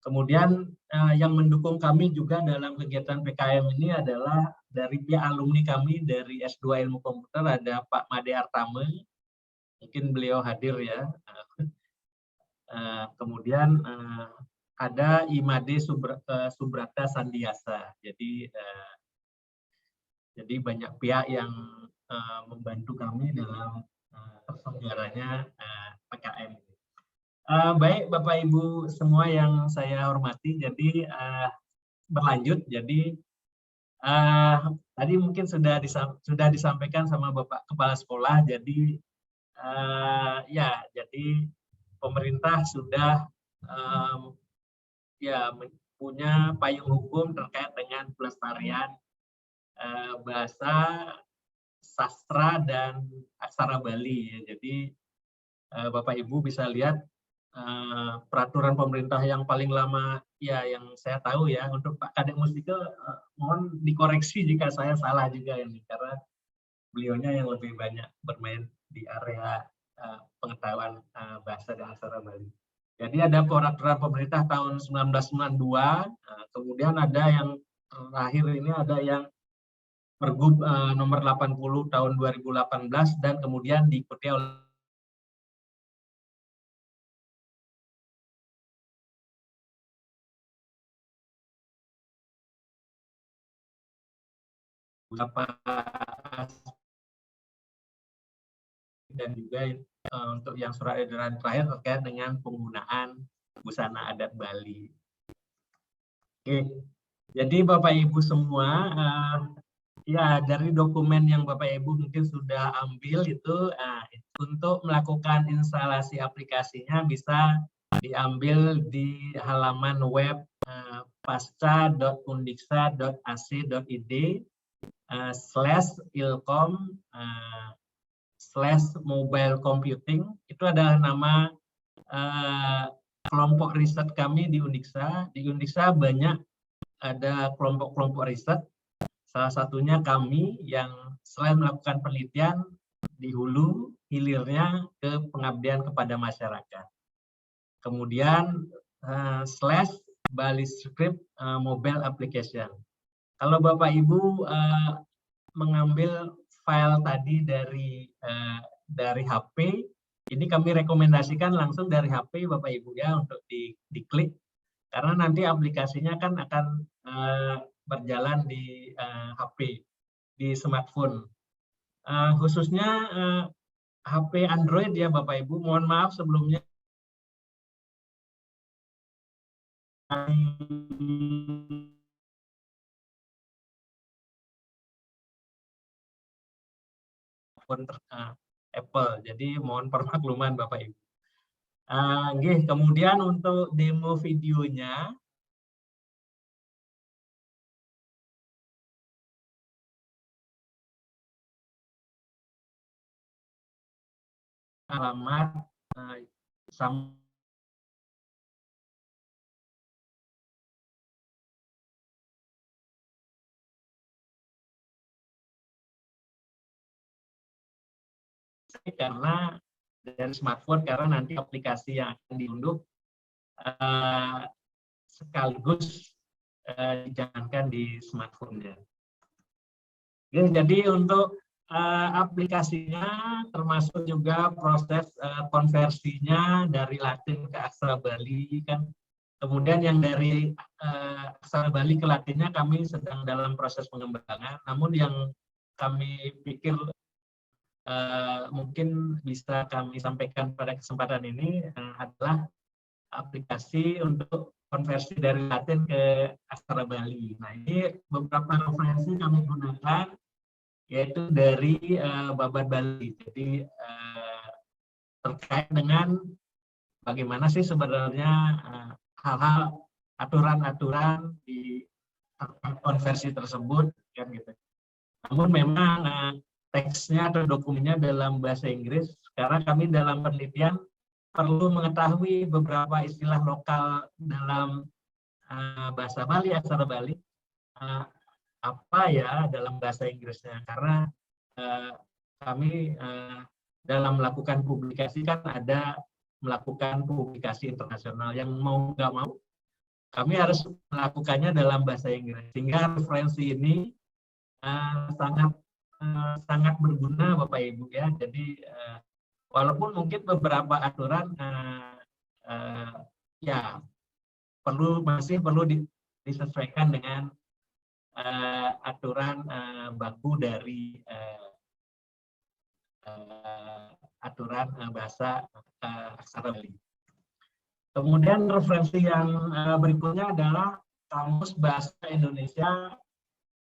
Kemudian yang mendukung kami juga dalam kegiatan PKM ini adalah dari pihak alumni kami dari S2 Ilmu Komputer, ada Pak Made Artame, mungkin beliau hadir ya. Kemudian ada Imade Subrata Sandiasa. Jadi banyak pihak yang membantu kami dalam terselenggaranya PKM. Baik Bapak Ibu semua yang saya hormati, jadi berlanjut. Jadi tadi mungkin sudah disampaikan sama Bapak Kepala Sekolah. Jadi jadi pemerintah sudah punya payung hukum terkait dengan pelestarian bahasa, sastra dan aksara Bali. Jadi Bapak Ibu bisa lihat peraturan pemerintah yang paling lama ya yang saya tahu ya. Untuk Pak Kadek Mustika, mohon dikoreksi jika saya salah juga ini, karena beliaunya yang lebih banyak bermain di area pengetahuan bahasa dan aksara Bali. Jadi ada peraturan pemerintah tahun 1992, kemudian ada yang terakhir ini ada yang Pergub nomor 80 tahun 2018, dan kemudian diikuti oleh beberapa dan juga untuk yang surat edaran terakhir terkait dengan penggunaan busana adat Bali. Oke, jadi Bapak Ibu semua, ya dari dokumen yang Bapak Ibu mungkin sudah ambil itu, untuk melakukan instalasi aplikasinya bisa diambil di halaman web pasca.undiksa.ac.id /ilkom/mobile computing. Itu adalah nama kelompok riset kami di Undiksa. Di Undiksa banyak ada kelompok-kelompok riset. Salah satunya kami yang selain melakukan penelitian di hulu, hilirnya ke pengabdian kepada masyarakat. Kemudian /Bali Script Mobile Application. Kalau Bapak Ibu mengambil file tadi dari HP, ini kami rekomendasikan langsung dari HP Bapak Ibu ya untuk diklik, karena nanti aplikasinya kan akan berjalan di HP, di smartphone. Khususnya HP Android ya Bapak Ibu, mohon maaf sebelumnya. Apple, jadi mohon permakluman Bapak Ibu. Kemudian untuk demo videonya, alamat sama karena dari smartphone, karena nanti aplikasi yang akan diunduh sekaligus dijalankan di smartphone-nya. Jadi untuk aplikasinya termasuk juga proses konversinya dari Latin ke aksara Bali kan. Kemudian yang dari aksara Bali ke Latinnya kami sedang dalam proses pengembangan. Namun yang kami pikir mungkin bisa kami sampaikan pada kesempatan ini adalah aplikasi untuk konversi dari Latin ke aksara Bali. Nah, ini beberapa referensi kami gunakan, yaitu dari Babat Bali. Jadi terkait dengan bagaimana sih sebenarnya hal-hal aturan-aturan di konversi tersebut, kan gitu. Namun memang teksnya atau dokumennya dalam bahasa Inggris, karena kami dalam penelitian perlu mengetahui beberapa istilah lokal dalam bahasa Bali, aksara Bali, apa ya dalam bahasa Inggrisnya, karena kami dalam melakukan publikasi kan ada melakukan publikasi internasional yang mau nggak mau kami harus melakukannya dalam bahasa Inggris, sehingga referensi ini sangat berguna Bapak Ibu ya. Jadi walaupun mungkin beberapa aturan ya masih perlu disesuaikan dengan aturan baku dari aturan bahasa aksara Bali. Kemudian referensi yang berikutnya adalah Kamus Bahasa Indonesia,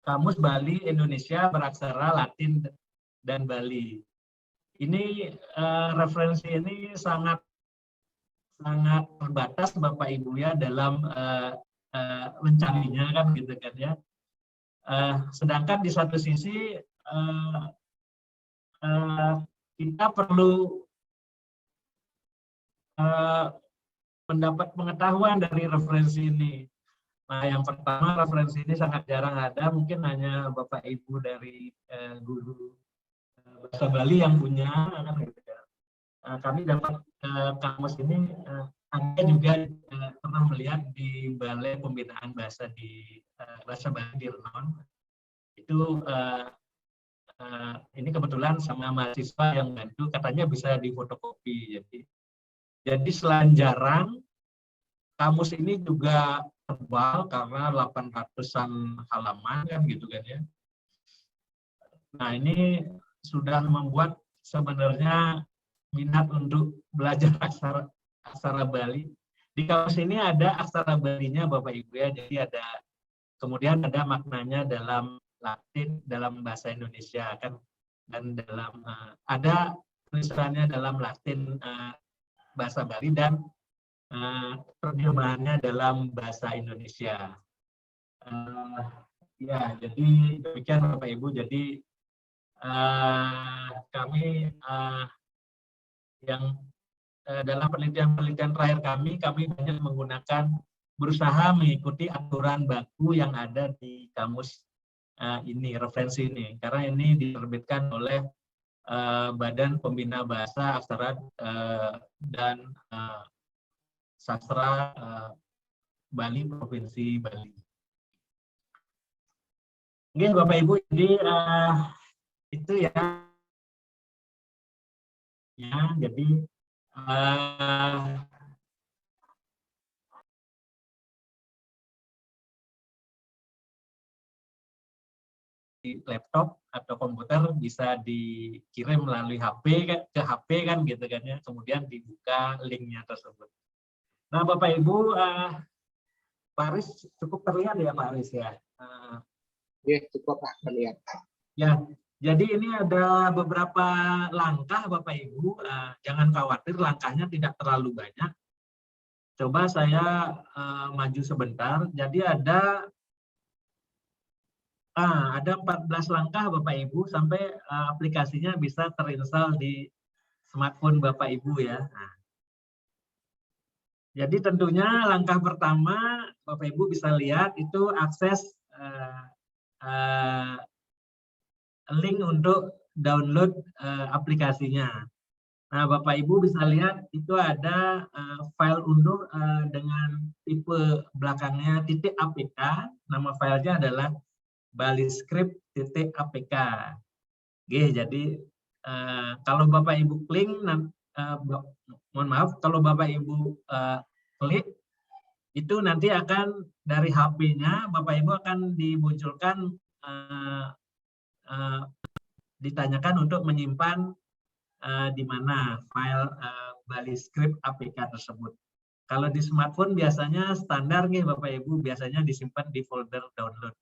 Kamus Bali Indonesia beraksara Latin dan Bali. Ini referensi ini sangat terbatas Bapak Ibu ya dalam mencarinya kan gitu kan ya. Sedangkan di satu sisi kita perlu mendapat pengetahuan dari referensi ini. Nah, yang pertama, referensi ini sangat jarang ada, mungkin hanya Bapak Ibu dari guru bahasa Bali yang punya, kan gitu ya. Kami dapat kamus ini, Anda juga pernah melihat di Balai Pembinaan Bahasa di Bahasa Bali di Renon. Itu ini kebetulan sama mahasiswa yang bantu, katanya bisa difotokopi. Jadi selain jarang, kamus ini juga tebal karena 800-an halaman kan gitu kan ya. Nah, ini sudah membuat sebenarnya minat untuk belajar aksara Bali. Di kamus ini ada aksara Balinya Bapak Ibu ya. Jadi kemudian ada maknanya dalam Latin, dalam bahasa Indonesia kan, dan dalam ada tulisannya dalam Latin bahasa Bali dan terjemahannya dalam bahasa Indonesia. Ya, jadi demikian Bapak Ibu. Jadi kami yang dalam penelitian terakhir kami banyak berusaha mengikuti aturan baku yang ada di kamus ini, referensi ini, karena ini diterbitkan oleh Badan Pembina Bahasa, Aksara dan Sastra Bali Provinsi Bali. Oke, Bapak Ibu, jadi itu ya. Jadi di laptop atau komputer bisa dikirim melalui HP ke HP kan gitu kan ya, kemudian dibuka linknya tersebut. Nah, Bapak Ibu, Pak Aris cukup terlihat ya Pak Aris ya? Ya, cukup Pak terlihat. Ya, jadi ini ada beberapa langkah Bapak Ibu, jangan khawatir langkahnya tidak terlalu banyak. Coba saya maju sebentar. Jadi ada 14 langkah Bapak Ibu sampai aplikasinya bisa terinstall di smartphone Bapak Ibu ya. Nah, jadi tentunya langkah pertama Bapak Ibu bisa lihat itu akses link untuk download aplikasinya. Nah, Bapak Ibu bisa lihat itu ada file unduh dengan tipe belakangnya .apk. Nama filenya adalah baliscript.apk. Oke, jadi kalau Bapak Ibu klik, mohon maaf, kalau Bapak Ibu klik, itu nanti akan dari HP-nya Bapak Ibu akan dimunculkan, ditanyakan untuk menyimpan di mana file baliscript APK tersebut. Kalau di smartphone biasanya standar nih Bapak Ibu, biasanya disimpan di folder download.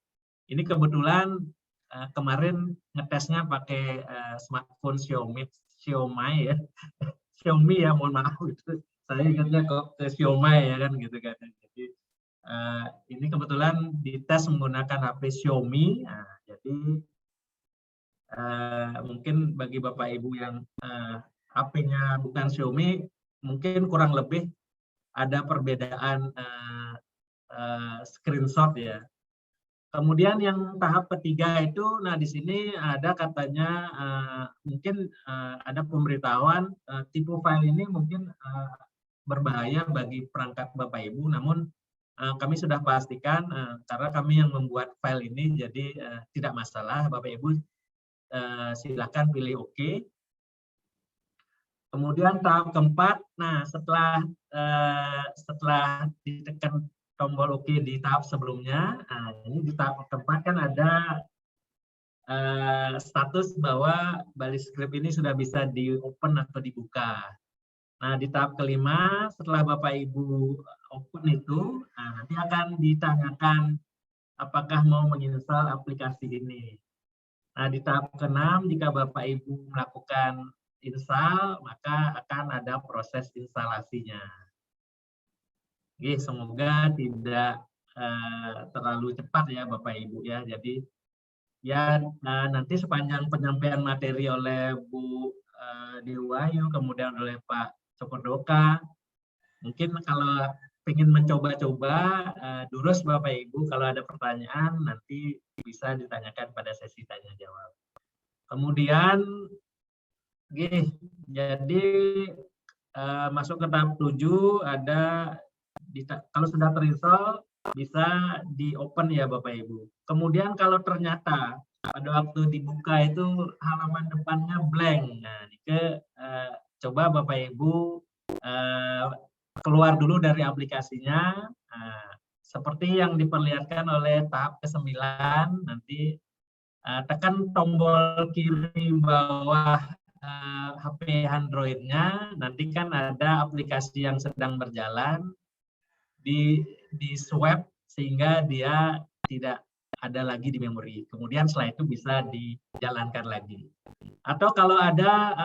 Ini kebetulan kemarin ngetesnya pakai smartphone Xiaomi ya. Xiaomi ya, mohon maaf itu. Saya ingatnya kok ke Xiaomi ya kan gitu kan. Jadi ini kebetulan dites menggunakan HP Xiaomi. Nah, jadi mungkin bagi Bapak Ibu yang HP-nya bukan Xiaomi, mungkin kurang lebih ada perbedaan screenshot ya. Kemudian yang tahap ketiga itu, nah di sini ada katanya mungkin ada pemberitahuan tipe file ini mungkin berbahaya bagi perangkat Bapak Ibu, namun kami sudah pastikan karena kami yang membuat file ini, jadi tidak masalah Bapak Ibu. Silakan pilih OK. Kemudian tahap keempat, nah setelah ditekan tombol OK di tahap sebelumnya, nah ini di tahap keempat kan ada status bahwa baliscript ini sudah bisa di-open atau dibuka. Nah di tahap kelima, setelah Bapak Ibu open itu, nah, nanti akan ditanyakan apakah mau menginstal aplikasi ini. Nah, di tahap ke-6, jika Bapak Ibu melakukan install, maka akan ada proses instalasinya. Oke, semoga tidak terlalu cepat ya Bapak Ibu ya. Jadi ya nanti sepanjang penyampaian materi oleh Bu Dewi Wahyu, kemudian oleh Pak Cokodoka, Mungkin kalau ingin mencoba-coba, Durus Bapak Ibu, kalau ada pertanyaan nanti bisa ditanyakan pada sesi tanya jawab. Kemudian, gini, jadi masuk ke tahap 7 ada kalau sudah terinstall bisa di open ya Bapak Ibu. Kemudian kalau ternyata pada waktu dibuka itu halaman depannya blank, nah ini coba Bapak Ibu keluar dulu dari aplikasinya, seperti yang diperlihatkan oleh tahap ke-9, nanti tekan tombol kiri bawah HP Android-nya, nanti kan ada aplikasi yang sedang berjalan, di swap sehingga dia tidak ada lagi di memori. Kemudian setelah itu bisa dijalankan lagi. Atau kalau ada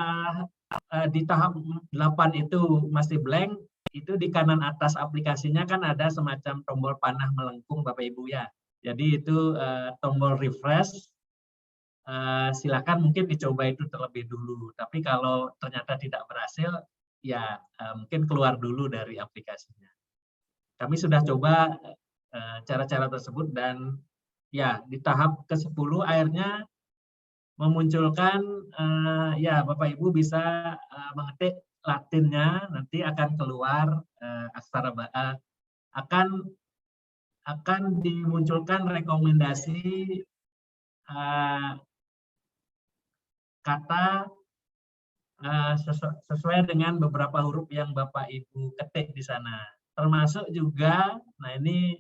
di tahap 8 itu masih blank, itu di kanan atas aplikasinya kan ada semacam tombol panah melengkung Bapak Ibu ya. Jadi itu tombol refresh, silakan mungkin dicoba itu terlebih dulu. Tapi kalau ternyata tidak berhasil, ya mungkin keluar dulu dari aplikasinya. Kami sudah coba cara-cara tersebut dan ya di tahap ke-10 akhirnya memunculkan ya Bapak Ibu bisa mengetik Latinnya, nanti akan keluar aksara akan dimunculkan rekomendasi kata sesuai dengan beberapa huruf yang Bapak Ibu ketik di sana. Termasuk juga, nah ini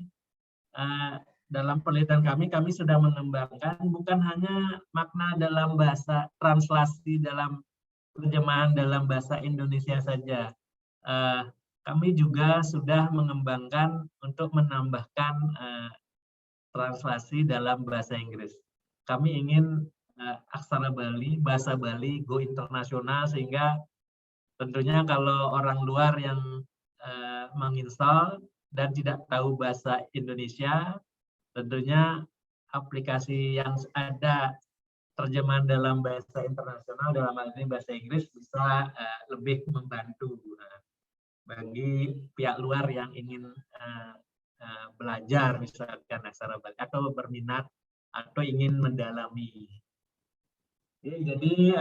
dalam penelitian kami sudah mengembangkan bukan hanya makna dalam bahasa translasi dalam terjemahan dalam bahasa Indonesia saja. Kami juga sudah mengembangkan untuk menambahkan translasi dalam bahasa Inggris. Kami ingin aksara Bali, bahasa Bali go internasional, sehingga tentunya kalau orang luar yang menginstal dan tidak tahu bahasa Indonesia, tentunya aplikasi yang ada terjemahan dalam bahasa internasional, dalam hal ini bahasa Inggris, bisa lebih membantu bagi pihak luar yang ingin belajar misalkan aksara Bali atau berminat atau ingin mendalami. Jadi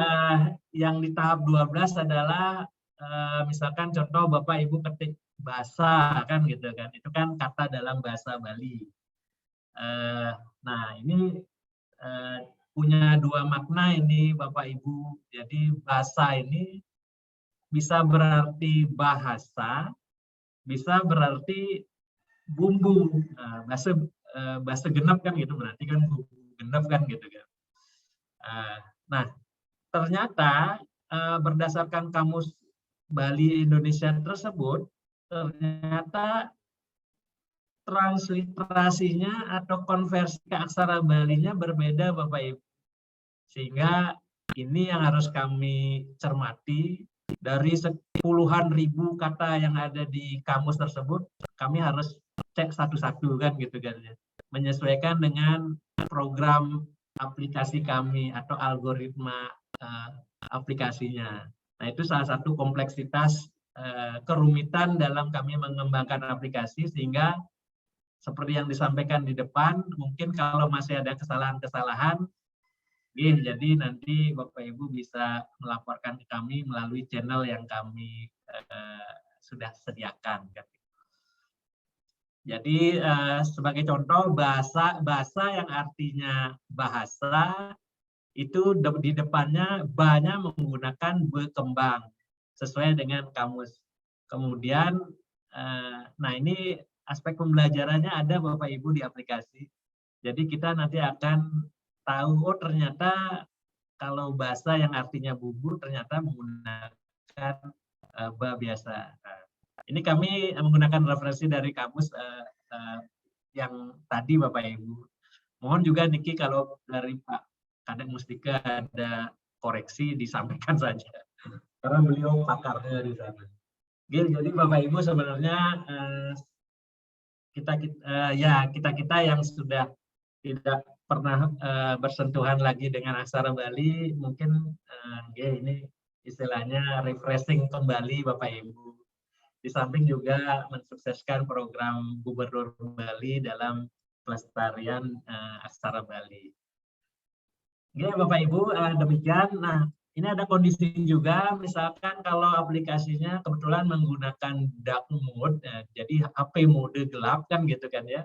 yang di tahap 12 adalah misalkan contoh Bapak Ibu ketik bahasa kan gitu kan, itu kan kata dalam bahasa Bali. Nah ini punya dua makna ini Bapak Ibu. Jadi bahasa ini bisa berarti bahasa, bisa berarti bumbu. Nah, bahasa genap kan gitu, berarti kan bumbu genap kan gitu kan. Nah ternyata berdasarkan kamus Bali Indonesia tersebut, ternyata transliterasinya atau konversi ke aksara Balinya berbeda Bapak Ibu. Sehingga ini yang harus kami cermati, dari puluhan ribu kata yang ada di kamus tersebut, kami harus cek satu-satu kan gitu kan, menyesuaikan dengan program aplikasi kami atau algoritma aplikasinya. Nah itu salah satu kompleksitas kerumitan dalam kami mengembangkan aplikasi, sehingga seperti yang disampaikan di depan, mungkin kalau masih ada kesalahan-kesalahan, jadi nanti Bapak Ibu bisa melaporkan ke kami melalui channel yang kami sudah sediakan. Jadi sebagai contoh, bahasa yang artinya bahasa, itu di depannya banyak menggunakan berkembang sesuai dengan kamus. Kemudian, nah ini aspek pembelajarannya ada Bapak Ibu di aplikasi. Jadi kita nanti akan tahu, oh ternyata kalau bahasa yang artinya bubur ternyata menggunakan ba biasa. Ini kami menggunakan referensi dari kamus yang tadi Bapak Ibu. Mohon juga Niki kalau dari Pak Kadek Mustika ada koreksi disampaikan saja, karena beliau pakarnya di sana. Jadi Bapak Ibu sebenarnya kita yang sudah tidak pernah bersentuhan lagi dengan aksara Bali, mungkin ini istilahnya refreshing kembali Bapak Ibu. Di samping juga mensukseskan program Gubernur Bali dalam pelestarian aksara Bali. Oke, Bapak Ibu, demikian. Nah, ini ada kondisi juga, misalkan kalau aplikasinya kebetulan menggunakan dark mode, jadi HP mode gelap kan gitu kan ya.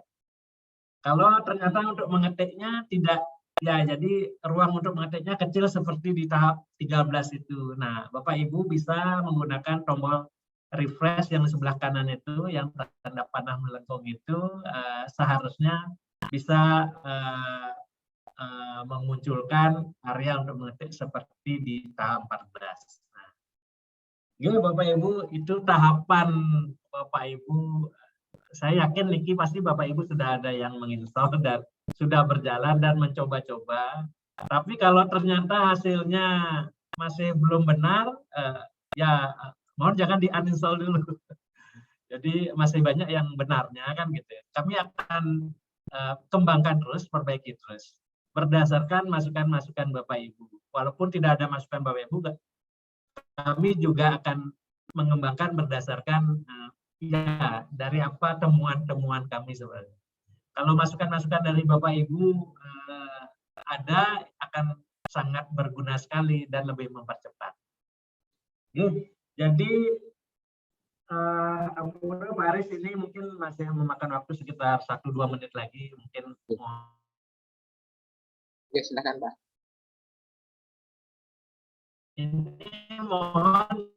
Kalau ternyata untuk mengetiknya tidak, ya jadi ruang untuk mengetiknya kecil seperti di tahap 13 itu. Nah, Bapak Ibu bisa menggunakan tombol refresh yang di sebelah kanan itu, yang tanda panah melengkung itu, seharusnya bisa memunculkan area untuk mengetik seperti di tahap 14. Nah, jadi Bapak Ibu, itu tahapan Bapak Ibu. Saya yakin Niki pasti Bapak Ibu sudah ada yang menginstall dan sudah berjalan dan mencoba-coba. Tapi kalau ternyata hasilnya masih belum benar, ya mohon jangan di-uninstall dulu. Jadi masih banyak yang benarnya kan gitu ya. Kami akan kembangkan terus, perbaiki terus berdasarkan masukan-masukan Bapak Ibu. Walaupun tidak ada masukan Bapak Ibu, kami juga akan mengembangkan berdasarkan ya dari apa temuan-temuan kami sebenarnya. Kalau masukan-masukan dari Bapak Ibu ada, akan sangat berguna sekali dan lebih mempercepat. Jadi Pak Aris, ini mungkin masih memakan waktu sekitar 1-2 menit lagi mungkin. Ya, silakan Pak. Ini mohon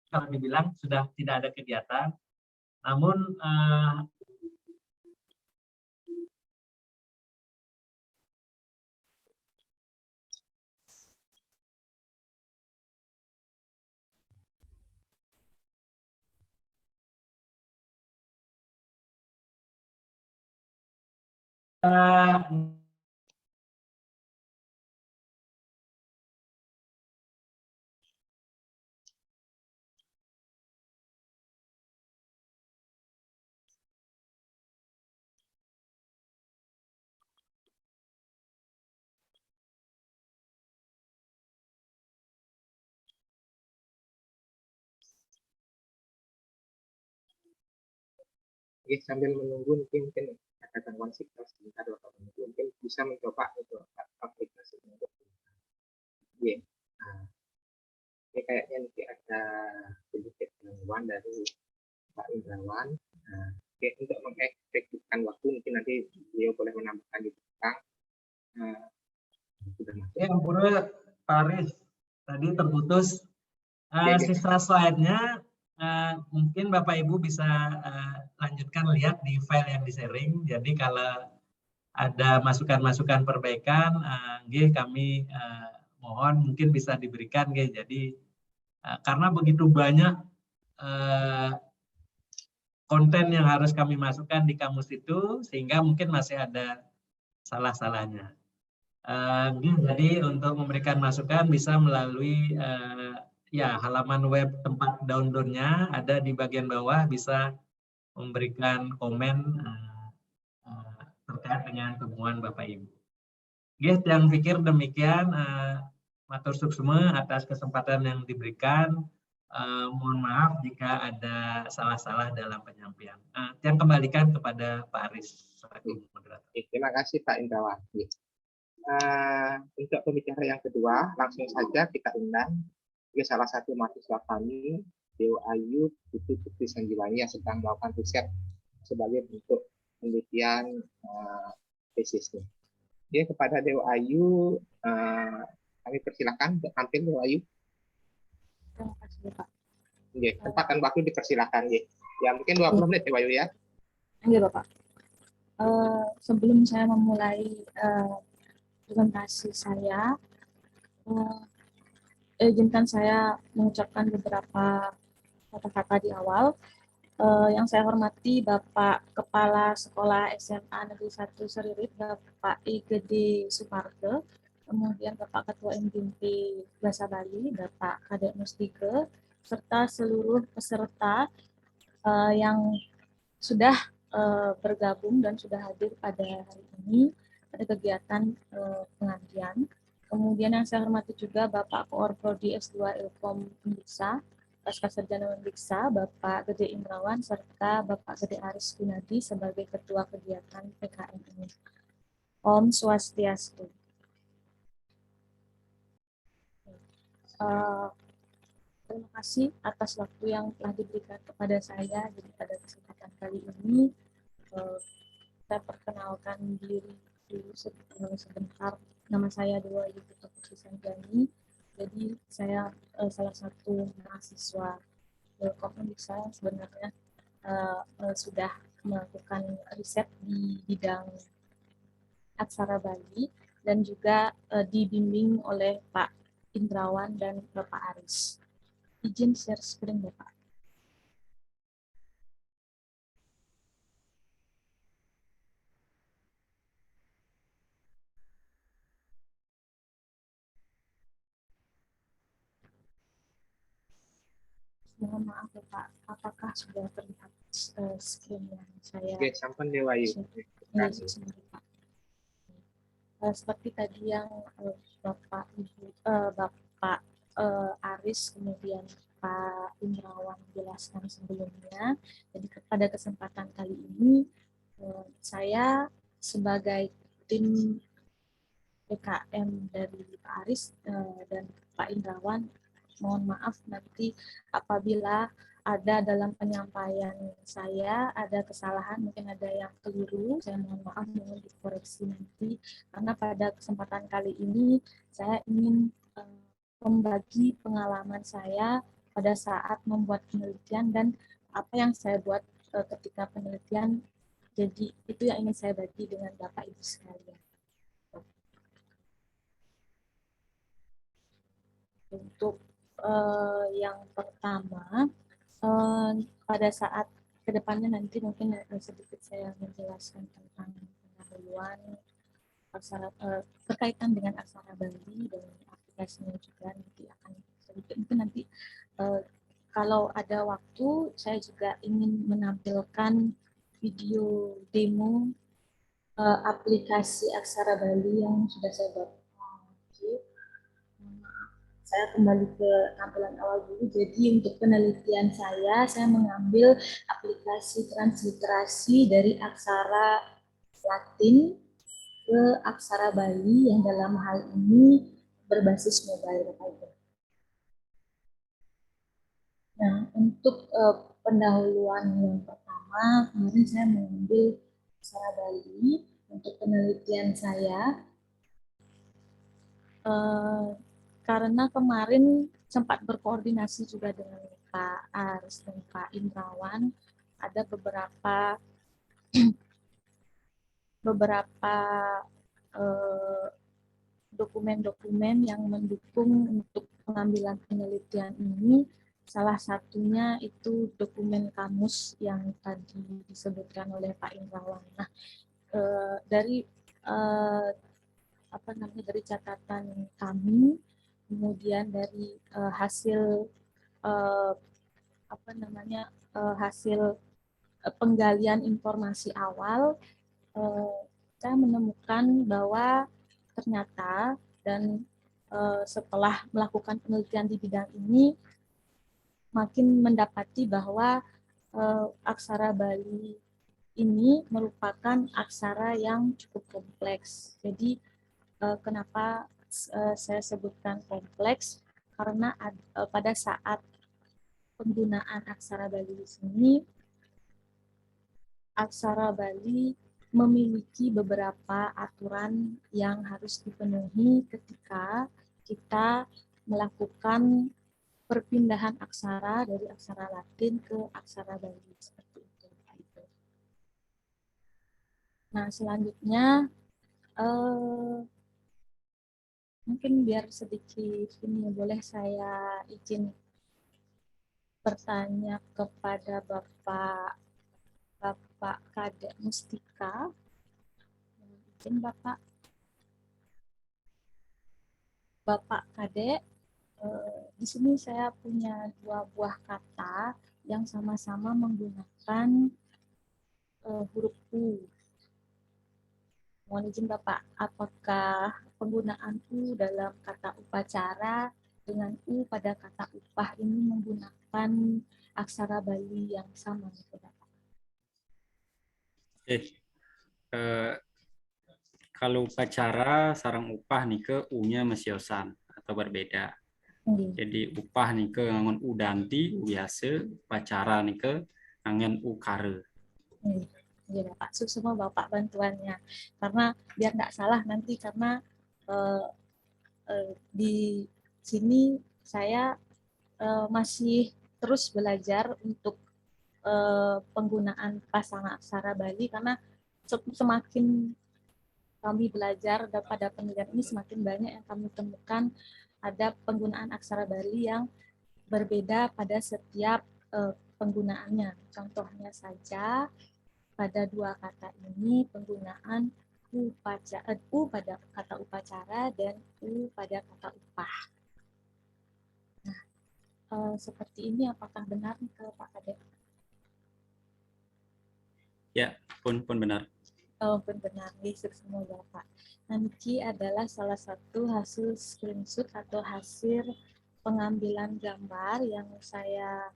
kalau dibilang sudah tidak ada kegiatan, namun Oke, sambil menunggu mungkin ada gangguan signal sebentar, Bapak menunggu, mungkin bisa mencoba itu aplikasi ini. Oke, nah, ini kayaknya nanti ada sedikit gangguan dari Pak Indrawan. Nah, oke, untuk mengefektifkan waktu mungkin nanti beliau boleh menambahkan di belakang. Sudah masuk. ya Pura, Pak Aris tadi terputus. Sisa slide-nya mungkin Bapak Ibu bisa lanjutkan lihat di file yang di-sharing. Jadi kalau ada masukan-masukan perbaikan, kami mohon mungkin bisa diberikan. Jadi karena begitu banyak konten yang harus kami masukkan di kamus itu, sehingga mungkin masih ada salah-salahnya. Jadi untuk memberikan masukan bisa melalui ya halaman web tempat downloadnya ada di bagian bawah, bisa memberikan komen terkait dengan temuan Bapak Ibu. Yang pikir demikian, matur suksma atas kesempatan yang diberikan. Mohon maaf jika ada salah-salah dalam penyampaian. Yang kembalikan kepada Pak Aris selaku moderator. Terima kasih Pak Indrawan. Untuk pembicara yang kedua, langsung saja kita undang salah satu mahasiswa kami, Dewa Ayu Putri Sanjiwani, yang sedang melakukan riset sebagai bentuk penelitian tesisnya. Kepada Dewa Ayu, kami persilakan untuk tampil, Dewa Ayu. Terima kasih, Pak. Tempat dan waktu dipersilakan. Ya, mungkin 20 menit, Dewa Ayu ya. Iya, Bapak. Sebelum saya memulai presentasi saya, izinkan saya mengucapkan beberapa kata-kata di awal. Yang saya hormati Bapak Kepala Sekolah SMA Negeri 1 Seririt, Bapak I Gede Suparto, kemudian Bapak Ketua MGMP Bahasa Bali, Bapak Kadek Mustike, serta seluruh peserta yang sudah bergabung dan sudah hadir pada hari ini. pada kegiatan pengajian. Kemudian yang saya hormati juga Bapak Koor Prodi S2 Ilkom Undiksa, Pasca Sarjana Undiksa, Bapak Gede Imrawan, serta Bapak Gede Aris Gunadi sebagai Ketua Kegiatan PKN ini. Om Swastiastu. Terima kasih atas waktu yang telah diberikan kepada saya. Jadi pada kesempatan kali ini, saya perkenalkan diri dulu sebentar. Nama saya Dewa Yudhita Putri Sanjani. Jadi saya salah satu mahasiswa Ilkom Undiksa yang sebenarnya sudah melakukan riset di bidang aksara Bali dan juga dibimbing oleh Pak Indrawan dan Bapak Aris. Izin share screen Bapak. Mohon maaf ya Pak, apakah sudah terlihat screen yang saya Oke, sampun Dewa Yu. Iya, sebentar, Pak. Seperti tadi yang Bapak Aris kemudian Pak Indrawan jelaskan sebelumnya. Jadi pada kesempatan kali ini saya sebagai tim PKM dari Pak Aris dan Pak Indrawan, mohon maaf nanti apabila ada dalam penyampaian saya ada kesalahan, mungkin ada yang keliru, saya mohon maaf, mohon dikoreksi nanti, karena pada kesempatan kali ini saya ingin membagi pengalaman saya pada saat membuat penelitian dan apa yang saya buat ketika penelitian. Jadi itu yang ingin saya bagi dengan Bapak Ibu sekalian. Untuk yang pertama, pada saat kedepannya nanti mungkin sedikit saya menjelaskan tentang pendahuluan aksara berkaitan dengan aksara Bali dan aplikasinya juga nanti akan sedikit mungkin nanti kalau ada waktu saya juga ingin menampilkan video demo aplikasi aksara Bali yang sudah saya buat. Saya kembali ke tampilan awal dulu. Jadi untuk penelitian saya mengambil aplikasi transliterasi dari aksara Latin ke aksara Bali yang dalam hal ini berbasis mobile. Nah, untuk pendahuluan yang pertama, kemarin saya mengambil aksara Bali untuk penelitian saya. Karena kemarin sempat berkoordinasi juga dengan Pak Aris dan Pak Indrawan, ada beberapa dokumen-dokumen yang mendukung untuk pengambilan penelitian ini. Salah satunya itu dokumen kamus yang tadi disebutkan oleh Pak Indrawan. Nah, dari dari catatan kami, kemudian dari hasil hasil penggalian informasi awal, saya menemukan bahwa ternyata dan setelah melakukan penelitian di bidang ini makin mendapati bahwa aksara Bali ini merupakan aksara yang cukup kompleks. Jadi kenapa saya sebutkan kompleks? Karena pada saat penggunaan aksara Bali di sini, aksara Bali memiliki beberapa aturan yang harus dipenuhi ketika kita melakukan perpindahan aksara dari aksara Latin ke aksara Bali seperti itu. Nah, selanjutnya mungkin biar sedikit ini boleh saya izin bertanya kepada Bapak Kadek Mustika. Izin Bapak Kadek, di sini saya punya dua buah kata yang sama-sama menggunakan huruf U. Mohon izin Bapak, apakah penggunaan U dalam kata upacara dengan U pada kata upah ini menggunakan aksara Bali yang sama gitu Bapak? Oke. Kalau upacara sarang upah nih ke U-nya mesiosan atau berbeda. Jadi upah nih ke ngangon U danti, U biasa, upacara nih ke ngangon U kare. Iya Bapak, semua Bapak bantuannya. Karena biar nggak salah nanti, karena di sini saya masih terus belajar untuk penggunaan pasangan aksara Bali, karena semakin kami belajar pada penelitian ini semakin banyak yang kami temukan ada penggunaan aksara Bali yang berbeda pada setiap penggunaannya. Contohnya saja pada dua kata ini penggunaan U pada kata upacara dan U pada kata upah. Nah, seperti ini apakah benar nih Pak Kade? Ya, pun benar. Pun benar, semua Bapak. Nanti adalah salah satu hasil screenshot atau hasil pengambilan gambar yang saya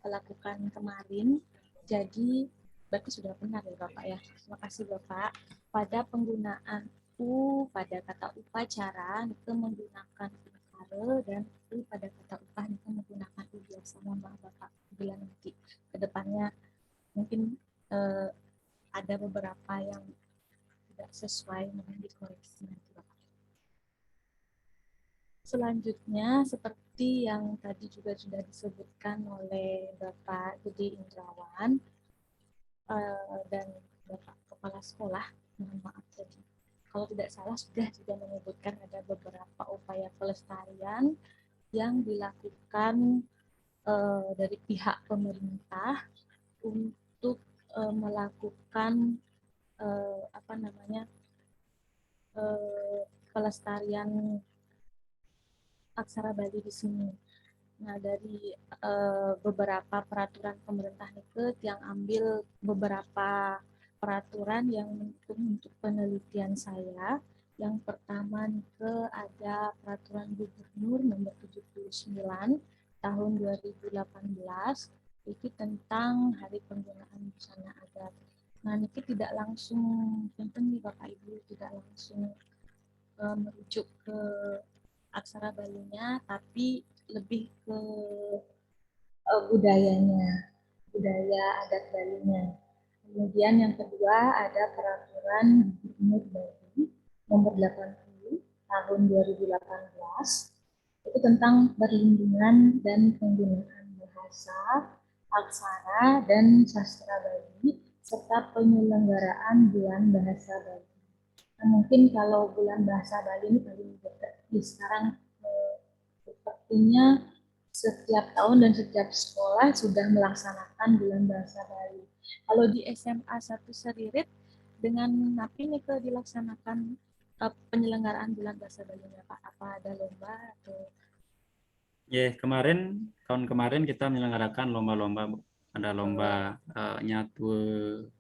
lakukan kemarin. Jadi berarti sudah benar ya Bapak ya. Terima kasih Bapak. Pada penggunaan U pada kata upacara itu menggunakan kare dan U pada kata upah itu menggunakan U biasa. Mohon maaf Bapak bila nanti kedepannya mungkin ada beberapa yang tidak sesuai, mohon dikoreksi nanti Bapak. Selanjutnya, seperti yang tadi juga sudah disebutkan oleh Bapak Gede Indrawan dan Bapak Kepala Sekolah, mohon maaf tadi, kalau tidak salah sudah juga menyebutkan ada beberapa upaya pelestarian yang dilakukan dari pihak pemerintah untuk melakukan pelestarian aksara Bali di sini. Nah, dari beberapa peraturan pemerintah itu yang ambil beberapa peraturan yang untuk penelitian saya. Yang pertama ke ada peraturan gubernur nomor 79 tahun 2018 itu tentang hari penggunaan busana adat. Nah, ini tidak langsung penting nih Bapak Ibu, tidak langsung merujuk ke aksara Balinya, tapi lebih ke budayanya, budaya adat Balinya. Kemudian yang kedua ada peraturan Gubernur Bali nomor 80 tahun 2018 itu tentang perlindungan dan penggunaan bahasa, aksara, dan sastra Bali serta penyelenggaraan bulan bahasa Bali. Nah, mungkin kalau bulan bahasa Bali ini paling dekat sekarang sepertinya setiap tahun dan setiap sekolah sudah melaksanakan bulan bahasa Bali. Kalau di SMA 1 Seririt dengan napi nih ke dilaksanakan penyelenggaraan bulan bahasa Bali Pak? Apa ada lomba atau? Ya, tahun kemarin kita menyelenggarakan lomba-lomba, ada lomba nyatu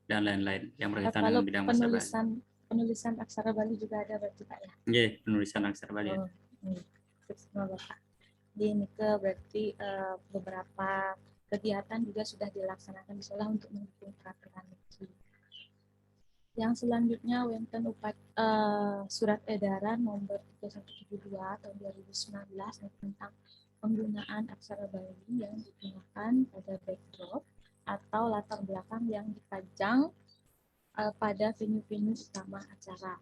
dan lain-lain yang berkaitan dengan bidang bahasa Bali. Penulisan aksara Bali juga ada berarti Pak ya? Ya, penulisan aksara Bali. Semua Bapak. Di Nike berarti beberapa kegiatan juga sudah dilaksanakan di sekolah untuk mendukung peraturan itu. Yang selanjutnya wonten surat edaran nomor 3172 tahun 2019 tentang penggunaan aksara Bali yang digunakan pada backdrop atau latar belakang yang dipajang pada venue-venue utama acara.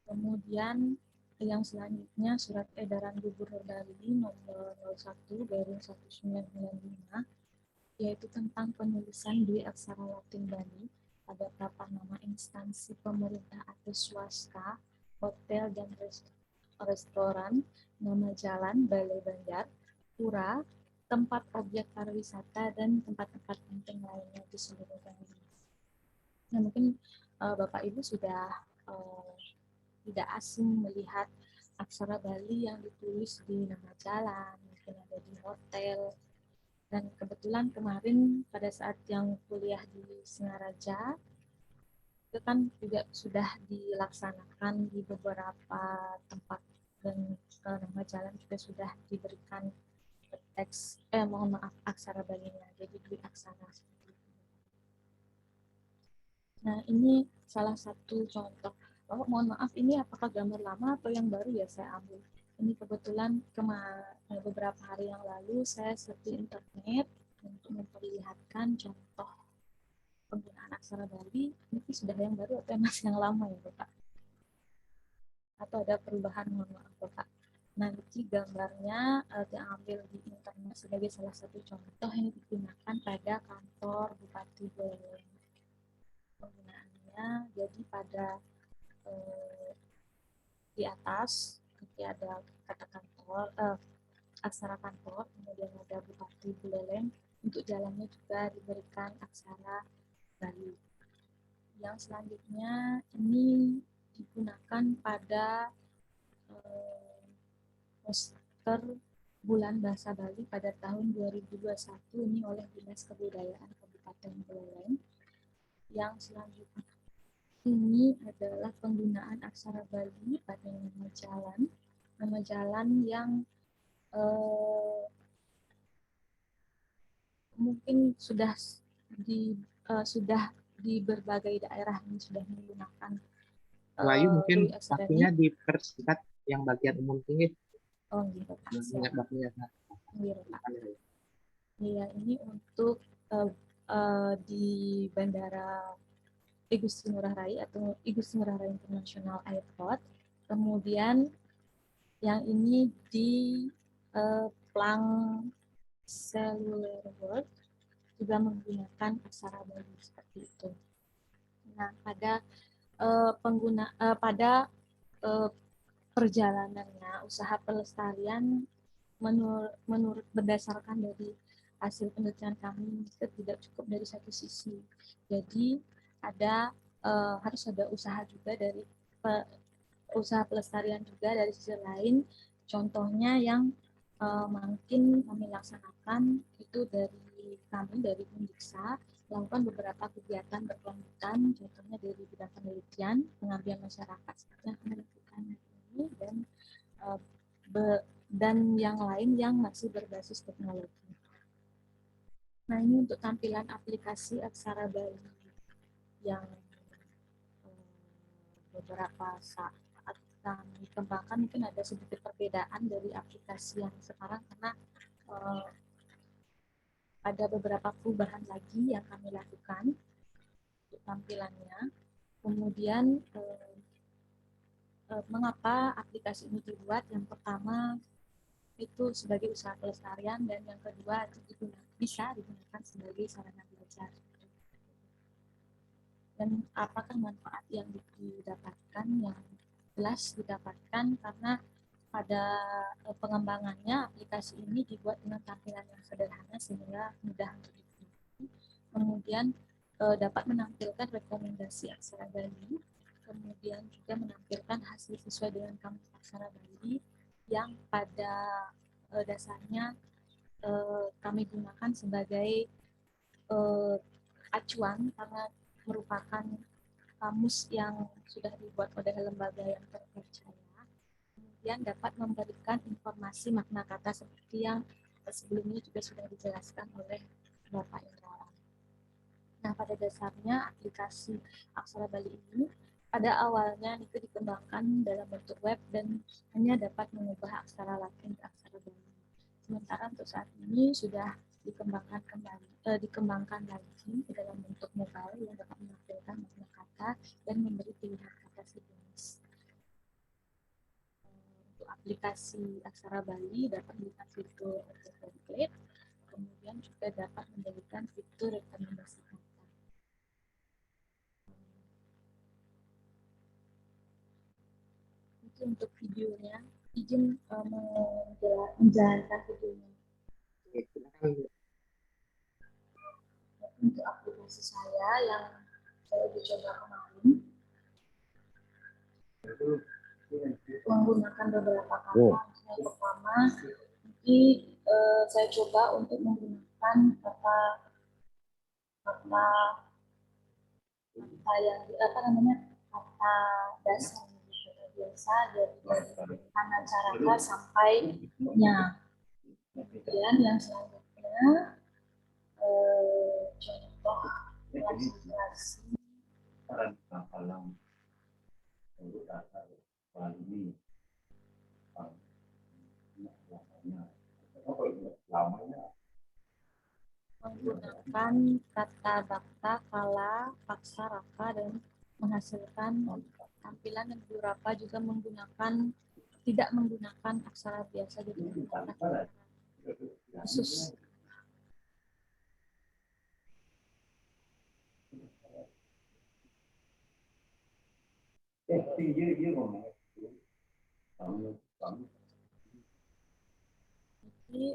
Kemudian yang selanjutnya surat edaran Gubernur Bali nomor 01/1995 yaitu tentang penulisan dui aksara Latin Bali pada papan nama instansi pemerintah atau swasta, hotel dan restoran, nama jalan, balai bandar, pura, tempat objek pariwisata dan tempat-tempat penting lainnya di seluruh Bali. Nah, mungkin Bapak Ibu sudah tidak asing melihat aksara Bali yang ditulis di nama jalan, mungkin ada di hotel. Dan kebetulan kemarin pada saat yang kuliah di Singaraja, itu kan juga sudah dilaksanakan di beberapa tempat dan nama jalan juga sudah diberikan teks mohon maaf aksara Balinya, jadi Dwi Aksara seperti itu. Nah ini salah satu contoh. Oh, mohon maaf ini apakah gambar lama atau yang baru ya saya ambil. Ini kebetulan beberapa hari yang lalu saya search di internet untuk memperlihatkan contoh penggunaan aksara Bali. Ini sudah yang baru atau masih yang lama ya Bapak? Atau ada perubahan, mohon maaf Bapak. Nanti gambarnya diambil di internet sebagai salah satu contoh yang digunakan pada kantor Bupati Buleleng. Penggunaannya jadi pada di atas nanti ada kata kantor, aksara kantor, kemudian ada Bupati Buleleng. Untuk jalannya juga diberikan aksara Bali. Yang selanjutnya ini digunakan pada poster Bulan Bahasa Bali pada tahun 2021 ini oleh Dinas Kebudayaan Kabupaten Buleleng. Yang selanjutnya ini adalah penggunaan aksara Bali pada nama jalan yang mungkin sudah di berbagai daerah ini sudah menggunakan Wahyu mungkin aksara waktunya ini. dipersingkat yang bagian umum tinggi. Oh gitu Pak. Banyak waktunya. Iya, ini untuk di Bandara I Gusti Ngurah Rai atau I Gusti Ngurah Rai International Airport. Kemudian yang ini di Plang Cellular World juga menggunakan aksara Bali seperti itu. Nah, pada perjalanannya usaha pelestarian menurut berdasarkan dari hasil penelitian kami tidak cukup dari satu sisi. Jadi harus ada usaha juga dari usaha pelestarian juga dari sisi lain. Contohnya yang mungkin kami laksanakan itu dari Undiksa melakukan beberapa kegiatan berkelanjutan, contohnya dari bidang penelitian, pengabdian masyarakat seperti yang kami lakukan ini dan yang lain yang masih berbasis teknologi. Nah ini untuk tampilan aplikasi aksara Bali yang beberapa saat kami kembangkan, mungkin ada sedikit perbedaan dari aplikasi yang sekarang karena ada beberapa perubahan lagi yang kami lakukan untuk tampilannya. Kemudian mengapa aplikasi ini dibuat? Yang pertama itu sebagai usaha pelestarian dan yang kedua bisa digunakan sebagai sarana belajar. Dan apakah manfaat yang didapatkan? Yang jelas didapatkan karena pada pengembangannya aplikasi ini dibuat dengan tampilan yang sederhana sehingga mudah untuk digunakan. Kemudian dapat menampilkan rekomendasi aksara Bali, kemudian juga menampilkan hasil sesuai dengan kamus aksara Bali yang pada dasarnya kami gunakan sebagai acuan karena merupakan kamus yang sudah dibuat oleh lembaga yang terpercaya. Kemudian dapat memberikan informasi makna kata seperti yang sebelumnya juga sudah dijelaskan oleh Bapak Indrawan. Nah, pada dasarnya aplikasi Aksara Bali ini pada awalnya itu dikembangkan dalam bentuk web dan hanya dapat mengubah aksara Latin ke aksara Bali. Sementara untuk saat ini sudah dikembangkan lagi ke dalam bentuk mobile yang dapat menampilkan makna kata dan memberi pilihan kata sejenis. Untuk aplikasi Aksara Bali dapat memberikan fitur template, kemudian juga dapat memberikan fitur rekomendasi kata. Itu untuk videonya. Izin menjalankan videonya. Untuk aplikasi saya yang saya udah coba kemarin menggunakan beberapa kata. Yang pertama nanti saya coba untuk menggunakan kata kata yang apa namanya kata dasar gitu, biasa dari anacaraka sampai nya. Kemudian yang selanjutnya contoh transliterasi. Menggunakan kata bakta, kala, paksa, raka, dan menghasilkan tampilan yang beberapa juga tidak menggunakan aksara biasa, jadi menggunakan khusus. Jadi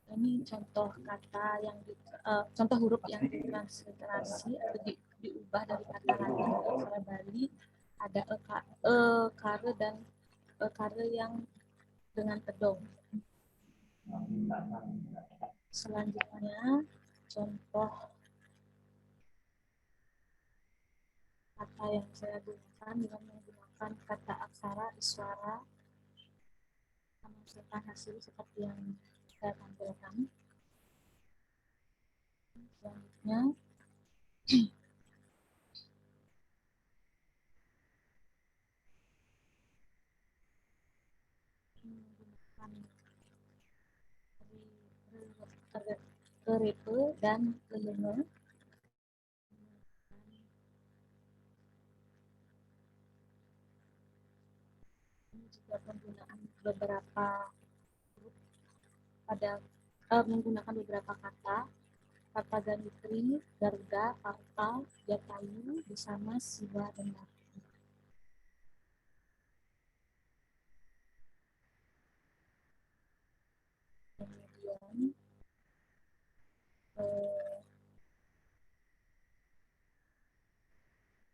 ini contoh kata yang contoh huruf yang ditransliterasi atau diubah dari kata Latin ke aksara Bali. Ada kare dan kare yang dengan kedong. Selanjutnya contoh kata yang saya gunakan dengan menggunakan kata aksara iswara menghasilkan hasil seperti yang saya tampilkan. Selanjutnya menggunakan kerepe dan kelenge. Ini juga penggunaan beberapa menggunakan beberapa kata ganitri, garga, parta, jatayu, bersama siwa dan bakti.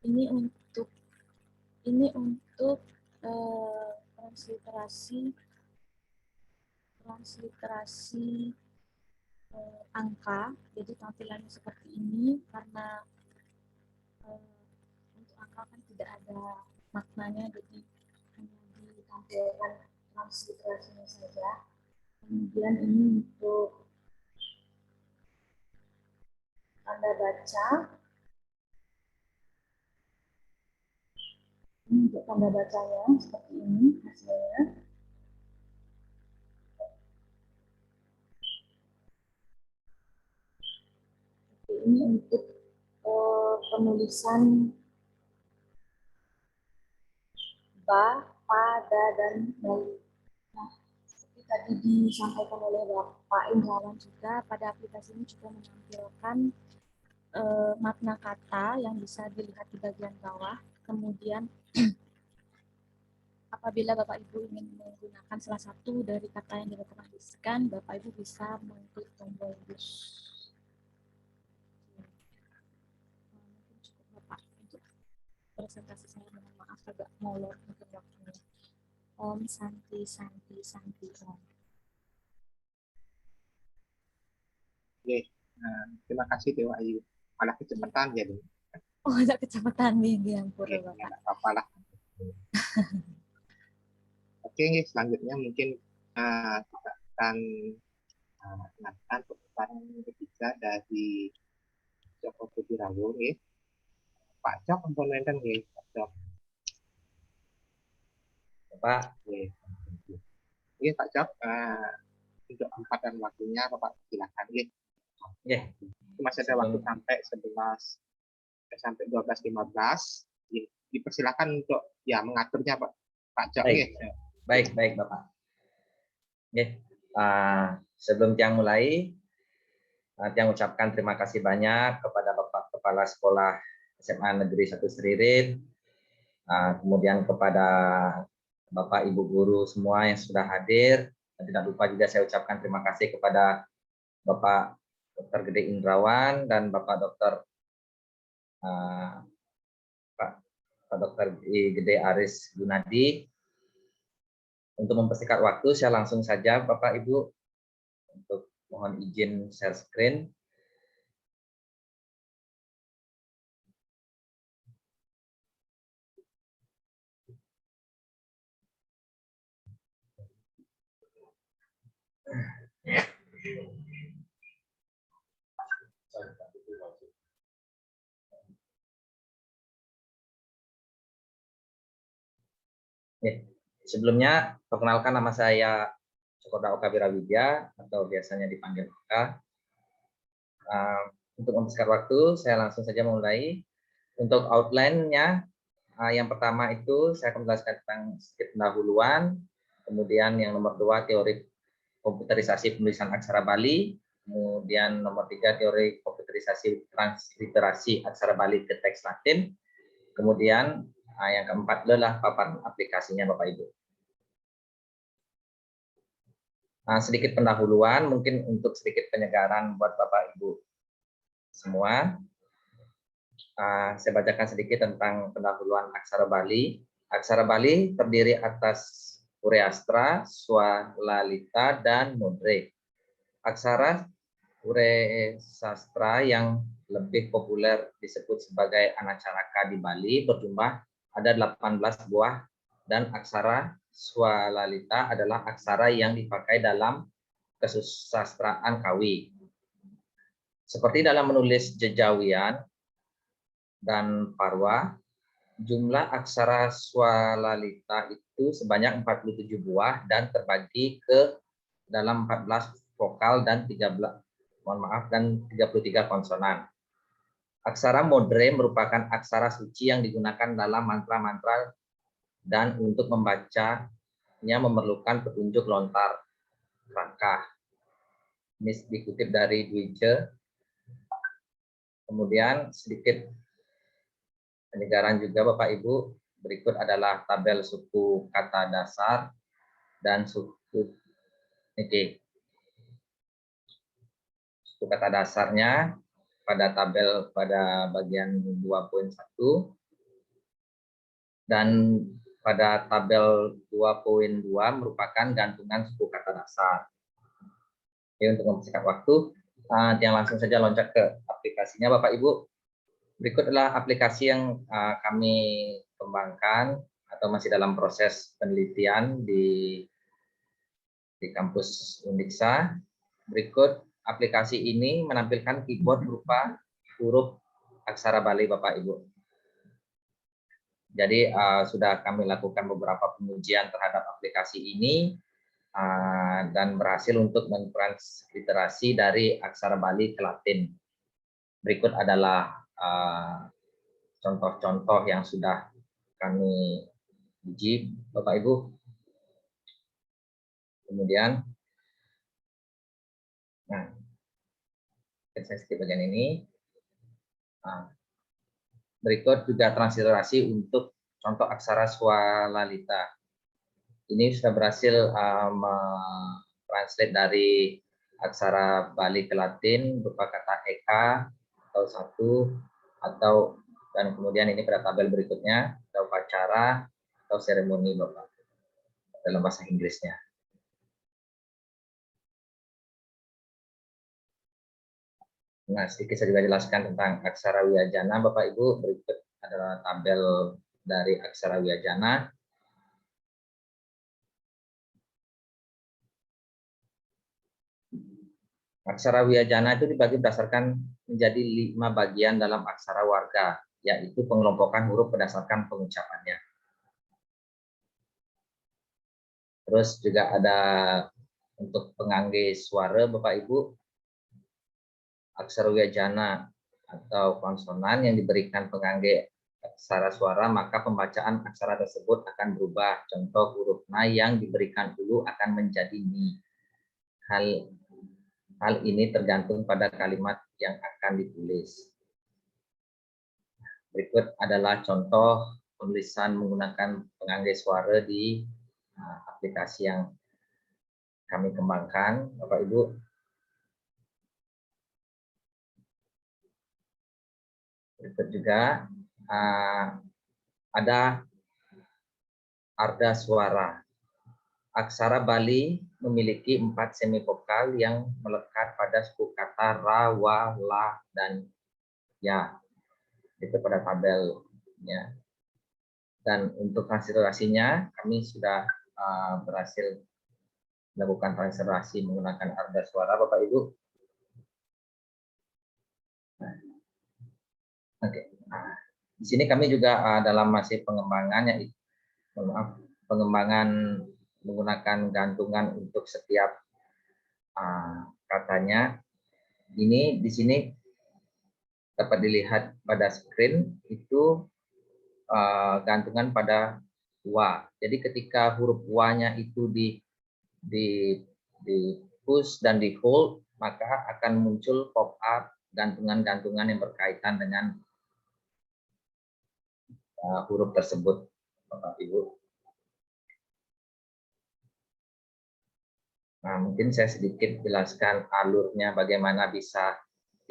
Kemudian ini untuk transliterasi angka. Jadi tampilannya seperti ini karena untuk angka kan tidak ada maknanya, jadi hanya ditampilkan transliterasinya saja. Kemudian ini untuk tanda baca. Ini untuk tanda bacanya seperti ini hasilnya. Ini untuk penulisan ba, pa, da, dan melu. Nah, seperti tadi disampaikan oleh Bapak Indrawan juga, pada aplikasi ini juga menampilkan makna kata yang bisa dilihat di bagian bawah. Kemudian apabila Bapak Ibu ingin menggunakan salah satu dari kata yang direkomendasikan, Bapak Ibu bisa mengklik tombol plus. Mungkin cukup Bapak untuk presentasi saya, dengan maaf agak molor untuk waktunya. Om Santi Santi Santi Om. Oke, terima kasih Dewa Ayu. Malah kecepatan jadi. Oh, ada kecepatan nih, diampura Bapak. Nggak apa-apa lah. Oke, selanjutnya mungkin kita akan dengarkan pembicaraan ketiga dari Joko Budirawo, ya. Pak Cok, komponenten ya, Pak Cok. Pak. Oke, Pak Cok, untuk kesempatan waktunya, Bapak silakan ya. Yeah. Masih ada waktu sampai 12.15. Ya, dipersilakan untuk mengaturnya, Pak Cok. Baik. Ya. Baik Bapak. Yeah. Sebelum Tiang mulai, Tiang ucapkan terima kasih banyak kepada Bapak Kepala Sekolah SMA Negeri 1 Seririt, kemudian kepada Bapak Ibu guru semua yang sudah hadir. Dan tidak lupa juga saya ucapkan terima kasih kepada Bapak Dr. Gede Indrawan dan Bapak Dr. Gede Aris Gunadi. Untuk mempersingkat waktu, saya langsung saja Bapak Ibu untuk mohon izin share screen. Sebelumnya, perkenalkan nama saya Cokorda Oka Wirawidya atau biasanya dipanggil Oka. Untuk mempersingkat waktu, saya langsung saja mulai. Untuk outline-nya, yang pertama itu saya akan menjelaskan tentang sedikit pendahuluan, kemudian yang nomor 2 teori komputerisasi penulisan aksara Bali, kemudian nomor 3 teori komputerisasi transliterasi aksara Bali ke teks Latin, kemudian yang keempat adalah paparan aplikasinya Bapak Ibu. Sedikit pendahuluan, mungkin untuk sedikit penyegaran buat Bapak Ibu semua. Saya bacakan sedikit tentang pendahuluan aksara Bali. Aksara Bali terdiri atas Ureastra, Swalalita, dan Mudre. Aksara Ureastra yang lebih populer disebut sebagai Anacaraka di Bali berjumlah ada 18 buah, dan aksara Swalalita adalah aksara yang dipakai dalam kesusastraan Kawi. Seperti dalam menulis Jejawian dan Parwa, jumlah aksara Swalalita itu sebanyak 47 buah dan terbagi ke dalam 14 vokal dan 33 konsonan. Aksara Modre merupakan aksara suci yang digunakan dalam mantra-mantra dan untuk membacanya memerlukan petunjuk lontar rangkah. Ini dikutip dari Dwije. Kemudian sedikit penyegaran juga Bapak Ibu, berikut adalah tabel suku kata dasar dan suku niki. Suku kata dasarnya pada tabel pada bagian 2.1 dan pada tabel 2.2 merupakan gantungan suku kata dasar. Oke, untuk mempersingkat waktu, yang langsung saja loncat ke aplikasinya Bapak Ibu. Berikut adalah aplikasi yang kami kembangkan atau masih dalam proses penelitian di kampus Undiksa. Berikut aplikasi ini menampilkan keyboard berupa huruf aksara Bali Bapak Ibu. Jadi sudah kami lakukan beberapa pengujian terhadap aplikasi ini dan berhasil untuk mentransliterasi dari aksara Bali ke Latin. Berikut adalah contoh-contoh yang sudah kami uji Bapak Ibu. Kemudian, saya skip bagian ini. Berikut juga transliterasi untuk contoh aksara Swalalita. Ini sudah berhasil translate dari aksara Bali ke Latin berupa kata eka atau satu atau, dan kemudian ini pada tabel berikutnya ada upacara atau seremoni Bapak dalam bahasa Inggrisnya. Nah, sedikit saya juga jelaskan tentang aksara Wiyajana Bapak Ibu. Berikut adalah tabel dari aksara Wiyajana. Aksara Wiyajana itu dibagi berdasarkan menjadi 5 bagian dalam aksara warga, yaitu pengelompokan huruf berdasarkan pengucapannya. Terus juga ada untuk pengangge suara Bapak Ibu, aksara Wiyajana atau konsonan yang diberikan pengangge aksara suara, maka pembacaan aksara tersebut akan berubah. Contoh huruf na yang diberikan ulu akan menjadi ni. Hal ini tergantung pada kalimat yang akan ditulis. Berikut adalah contoh penulisan menggunakan pengangge suara di aplikasi yang kami kembangkan, Bapak Ibu. Berikut juga ada arda suara. Aksara Bali memiliki 4 semivokal yang melekat pada suku kata ra, wa, la, dan ya. Itu pada tabelnya. Dan untuk transliterasinya kami sudah berhasil melakukan transliterasi menggunakan arda suara, Bapak Ibu. Oke. Nah, di sini kami juga dalam masih pengembangan, pengembangan menggunakan gantungan untuk setiap katanya. Ini di sini dapat dilihat pada screen itu gantungan pada wa. Jadi ketika huruf wa-nya itu di push dan di hold, maka akan muncul pop up gantungan-gantungan yang berkaitan dengan huruf tersebut, Bapak Ibu. Nah, mungkin saya sedikit jelaskan alurnya bagaimana bisa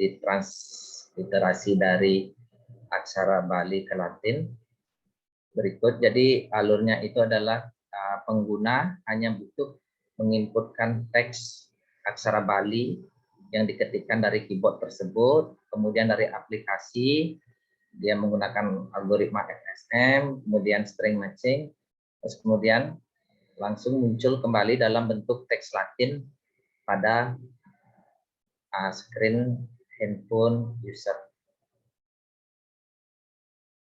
ditransliterasi dari aksara Bali ke Latin. Berikut, jadi alurnya itu adalah pengguna hanya butuh menginputkan teks aksara Bali yang diketikkan dari keyboard tersebut, kemudian dari aplikasi dia menggunakan algoritma FSM, kemudian string matching, terus kemudian langsung muncul kembali dalam bentuk teks Latin pada screen handphone user.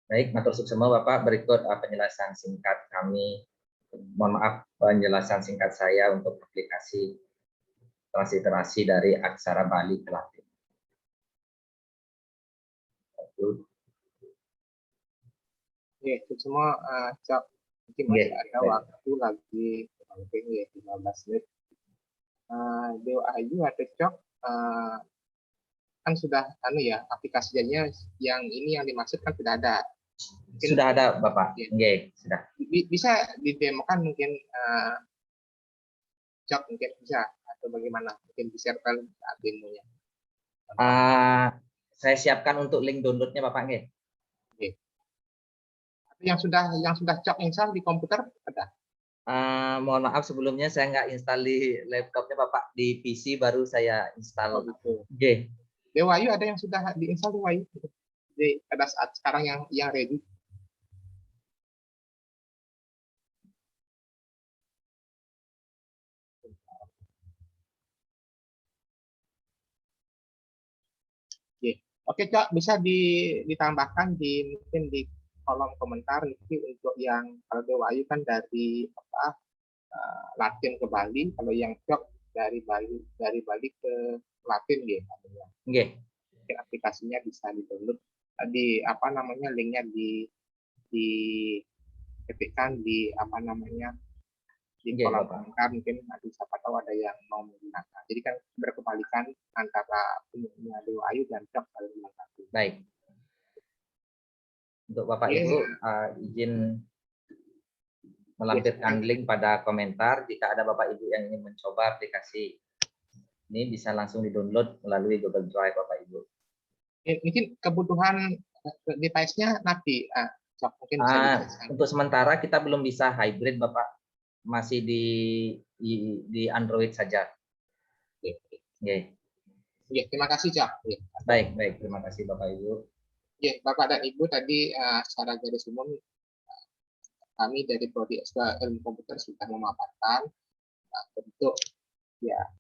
Baik, matur suwun semua Bapak, berikut penjelasan singkat kami, mohon maaf, penjelasan singkat saya untuk aplikasi transliterasi dari aksara Bali ke Latin. Oke, itu semua Cak. Mungkin masih ada waktu lagi mungkin ya 15 menit. Dewa Ayu ada Cak. Kan sudah ya aplikasinya yang ini yang dimaksud kan sudah ada. Mungkin, sudah ada Bapak. Ya. Sudah. Bisa didemokan mungkin Cak mungkin bisa atau bagaimana? Mungkin di-share-kan demonya. Saya siapkan untuk link downloadnya Bapak nggih. Yang sudah Cak install di komputer ada? Mohon maaf sebelumnya saya nggak install di laptopnya Bapak, di PC baru saya install. Oh gitu. Oke. Dewa Ayu ada yang sudah diinstal Dewa Ayu? Jadi pada saat sekarang yang ready. Oke Cak, bisa ditambahkan mungkin di kolom komentar nanti untuk yang kalau Dewa Ayu kan dari Latin ke Bali, kalau yang Cak dari Bali ke Latin gitu. Nggih. Aplikasinya bisa di-download linknya diketikkan di kolom komentar, mungkin nanti siapa tahu ada yang mau menggunakan. Jadi kan berkebalikan antara punya Dewa Ayu dan Cak saling melengkapi. Baik. Untuk Bapak Ibu izin melampirkan link pada komentar. Jika ada Bapak Ibu yang ingin mencoba aplikasi ini, bisa langsung di-download melalui Google Drive Bapak Ibu. Mungkin kebutuhan device-nya nanti mungkin bisa dijelaskan. Untuk sementara kita belum bisa hybrid Bapak, masih di Android saja. Ya, terima kasih Cak. Baik, terima kasih Bapak Ibu. Ya, Bapak dan Ibu tadi secara garis umum kami dari Prodi S2 Ilmu Komputer sudah memaparkan bentuk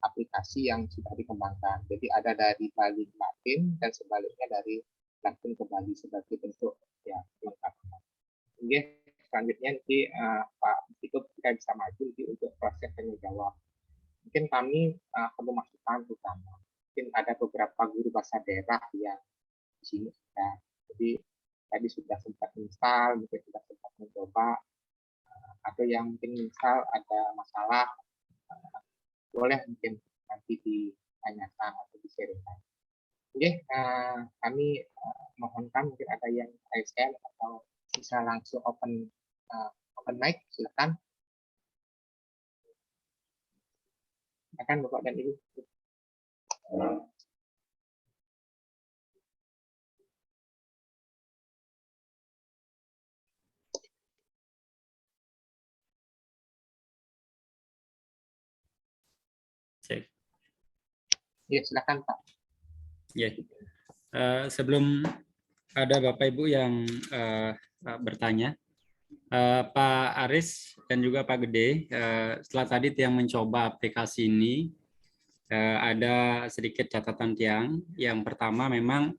aplikasi yang sudah dikembangkan. Jadi ada dari Bali ke Latin dan sebaliknya dari Latin ke Bali sebagai bentuk kelengkapan. Oke, selanjutnya nanti Pak itu kita bisa maju untuk proses tanya jawab. Mungkin kami perlu masukan terutama. Mungkin ada beberapa guru bahasa daerah yang di sini sudah. Jadi tadi sudah sempat install, mungkin sudah sempat mencoba, atau yang mungkin install ada masalah, boleh mungkin nanti ditanyakan atau di-sharingkan. Oke, kami mohonkan mungkin ada yang raise hand atau bisa langsung open mic, silakan. Silakan Bapak dan Ibu. Ya, silakan Pak. Ya. Sebelum ada Bapak Ibu yang bertanya, Pak Aris dan juga Pak Gede, setelah tadi Tiang mencoba aplikasi ini, ada sedikit catatan Tiang. Yang pertama memang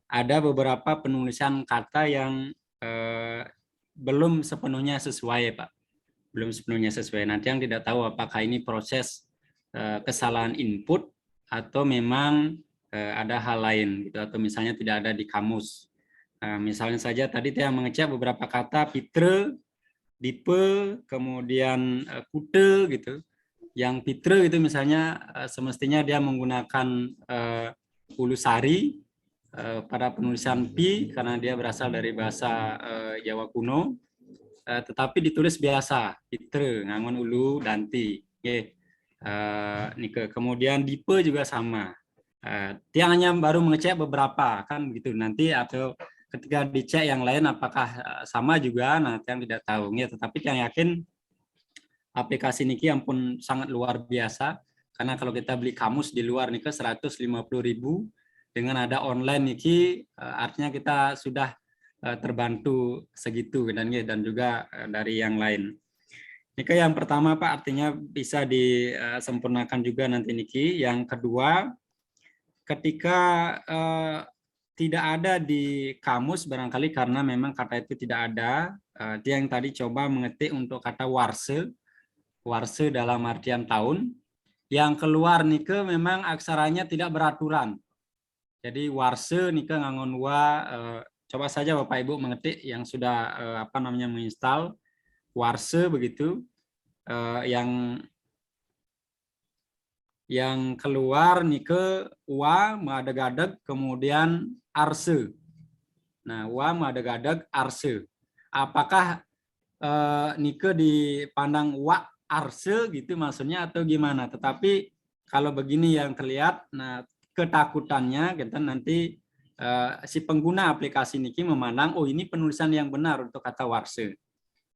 ada beberapa penulisan kata yang belum sepenuhnya sesuai, Pak. Belum sepenuhnya sesuai. Nanti yang tidak tahu apakah ini proses kesalahan input atau memang ada hal lain gitu, atau misalnya tidak ada di kamus. Misalnya saja tadi Tiang mengecek beberapa kata pitre, dipe, kemudian kute gitu. Yang pitre itu misalnya semestinya dia menggunakan ulusari pada penulisan pi karena dia berasal dari bahasa Jawa kuno, tetapi ditulis biasa pitre ngangon ulu danti. Nike. Kemudian dipe juga sama. Tiang hanya baru mengecek beberapa kan gitu, nanti atau ketika dicek yang lain apakah sama juga, nah Tiang tidak tahu ya, tetapi Tiang yakin aplikasi niki ampun sangat luar biasa, karena kalau kita beli kamus di luar niki 150.000, dengan ada online niki artinya kita sudah terbantu segitu dan juga dari yang lain. Niki yang pertama Pak, artinya bisa disempurnakan juga nanti niki. Yang kedua, ketika tidak ada di kamus barangkali karena memang kata itu tidak ada, dia yang tadi coba mengetik untuk kata warse dalam artian tahun, yang keluar nike memang aksaranya tidak beraturan. Jadi warse nike ngangon wa, coba saja Bapak Ibu mengetik yang sudah menginstal warse begitu, yang keluar nike wa madeg-adeg kemudian arse. Nah, wa madeg-adeg arse. Apakah nike dipandang wa arse gitu maksudnya atau gimana? Tetapi kalau begini yang terlihat, nah ketakutannya kita nanti si pengguna aplikasi niki memandang oh ini penulisan yang benar untuk kata warse.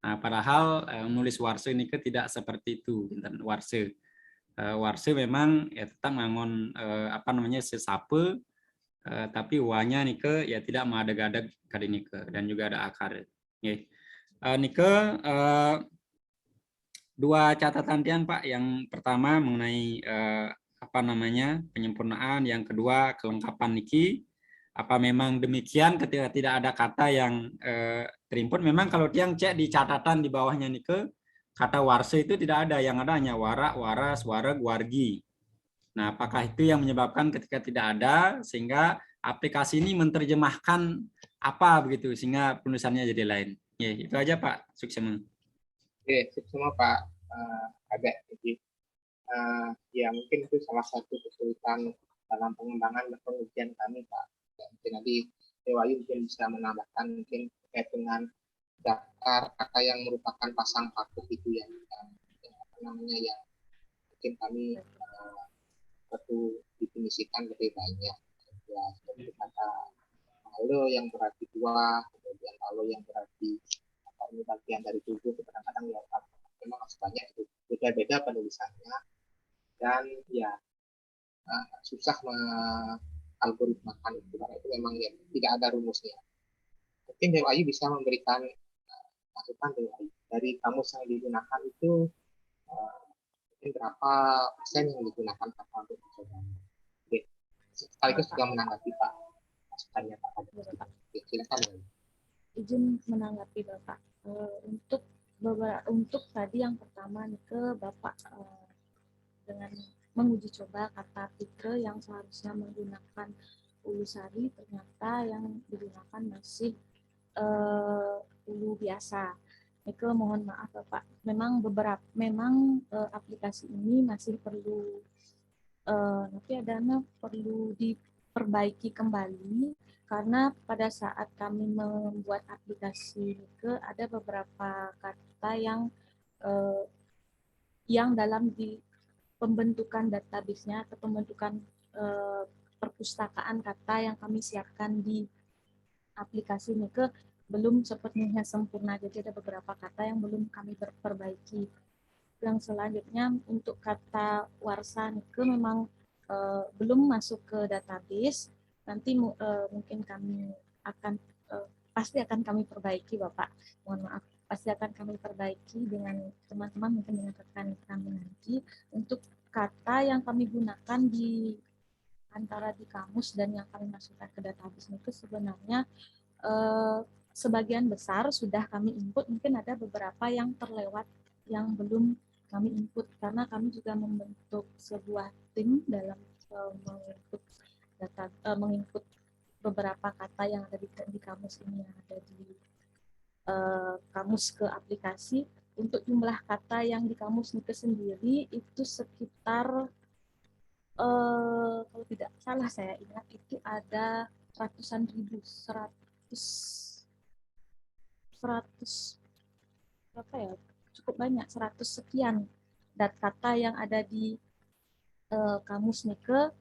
Nah, padahal menulis warse niki tidak seperti itu, warse. Warse memang ya tetap ngangon sesape, tapi wanya nike ya tidak madeg-adeg kali nike dan juga ada akar. Nike dua catatan Tiang Pak. Yang pertama mengenai penyempurnaan, yang kedua kelengkapan niki. Apa memang demikian ketika tidak ada kata yang terinput? Memang kalau Tiang cek di catatan di bawahnya nike, kata warse itu tidak ada, yang ada hanya warak, waras, wareg, wargi. Nah, apakah itu yang menyebabkan ketika tidak ada sehingga aplikasi ini menerjemahkan apa begitu sehingga penulisannya jadi lain? Ya, itu aja Pak. Sukses. Oke, semua Pak ada. Jadi ya mungkin itu salah satu kesulitan dalam pengembangan dan pengujian kami Pak. Ya, mungkin nanti Dewayu mungkin bisa menambahkan mungkin terkait dengan daftar kata yang merupakan pasang paku itu yang mungkin kami perlu definisikan lebih banyak. Ya, seperti kata halo yang berarti tua, kemudian halo yang berarti ini bagian dari tubuh, kadang-kadang ya memang harus banyak itu beda-beda penulisannya dan ya susah mengalgoritmakan itu karena itu memang ya tidak ada rumusnya. Mungkin Dewayu bisa memberikan masukan dari kamus yang digunakan itu mungkin berapa persen yang digunakan kata untuk mencoba. Oke, sekaligus juga menanggapi Pak masukannya Pak. Oke, silakan. Izin menanggapi Bapak. Untuk tadi yang pertama nih ke Bapak dengan menguji coba kata pitre yang seharusnya menggunakan ulusari, ternyata yang digunakan masih ulu biasa. Nike mohon maaf Bapak. Memang aplikasi ini masih perlu perlu diperbaiki kembali. Karena pada saat kami membuat aplikasi Nike ada beberapa kata yang dalam di pembentukan database-nya atau pembentukan perpustakaan kata yang kami siapkan di aplikasi Nike belum sepenuhnya sempurna. Jadi ada beberapa kata yang belum kami perbaiki. Yang selanjutnya untuk kata warsa Nike memang belum masuk ke database. Nanti mungkin kami akan pasti akan kami perbaiki, Bapak. Mohon maaf, pasti akan kami perbaiki dengan teman-teman, mungkin dengan rekan kami nanti, untuk kata yang kami gunakan di antara di kamus dan yang kami masukkan ke database itu sebenarnya sebagian besar sudah kami input, mungkin ada beberapa yang terlewat yang belum kami input, karena kami juga membentuk sebuah tim dalam menginput data, menginput beberapa kata yang ada di kamus ini, yang ada di kamus ke aplikasi. Untuk jumlah kata yang di kamus Nike sendiri itu sekitar kalau tidak salah saya ingat itu ada ratusan ribu, 100 berapa ya, cukup banyak, 100 sekian kata yang ada di kamus Nike.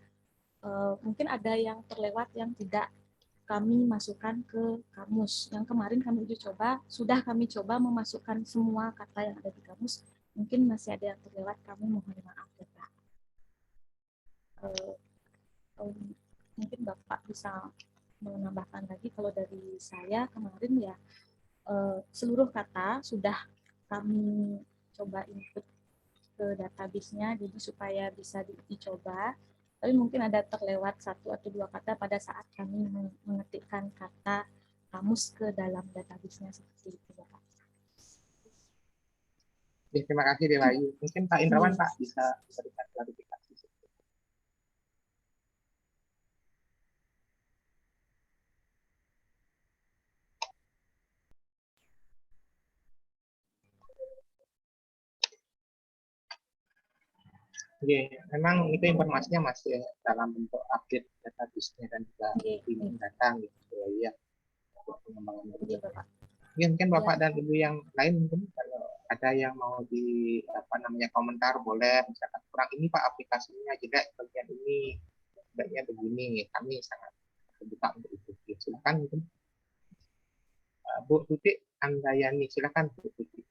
Mungkin ada yang terlewat yang tidak kami masukkan ke kamus. Yang kemarin kami uji coba, sudah kami coba memasukkan semua kata yang ada di kamus. Mungkin masih ada yang terlewat, kami mohon maaf ya Pak. Mungkin Bapak bisa menambahkan lagi. Kalau dari saya kemarin ya, seluruh kata sudah kami coba input ke database-nya, jadi supaya bisa dicoba. Tapi mungkin ada terlewat 1 atau 2 kata pada saat kami mengetikkan kata kamus ke dalam database-nya, seperti itu, Bapak. Terima kasih Dewayu. Mungkin Pak Indrawan Pak bisa berikan klarifikasi. Oke, memang itu informasinya masih dalam bentuk update database-nya dan juga tim datang gitu ya. Pengembangan berikutnya. Mungkin Bapak dan Ibu yang lain mungkin kalau ada yang mau di komentar boleh, misalkan kurang ini Pak aplikasinya, jelek bagian ini, baiknya begini, kami sangat terbuka untuk itu. Silakan mungkin Bu Tuti Andayani, silakan Bu Tuti.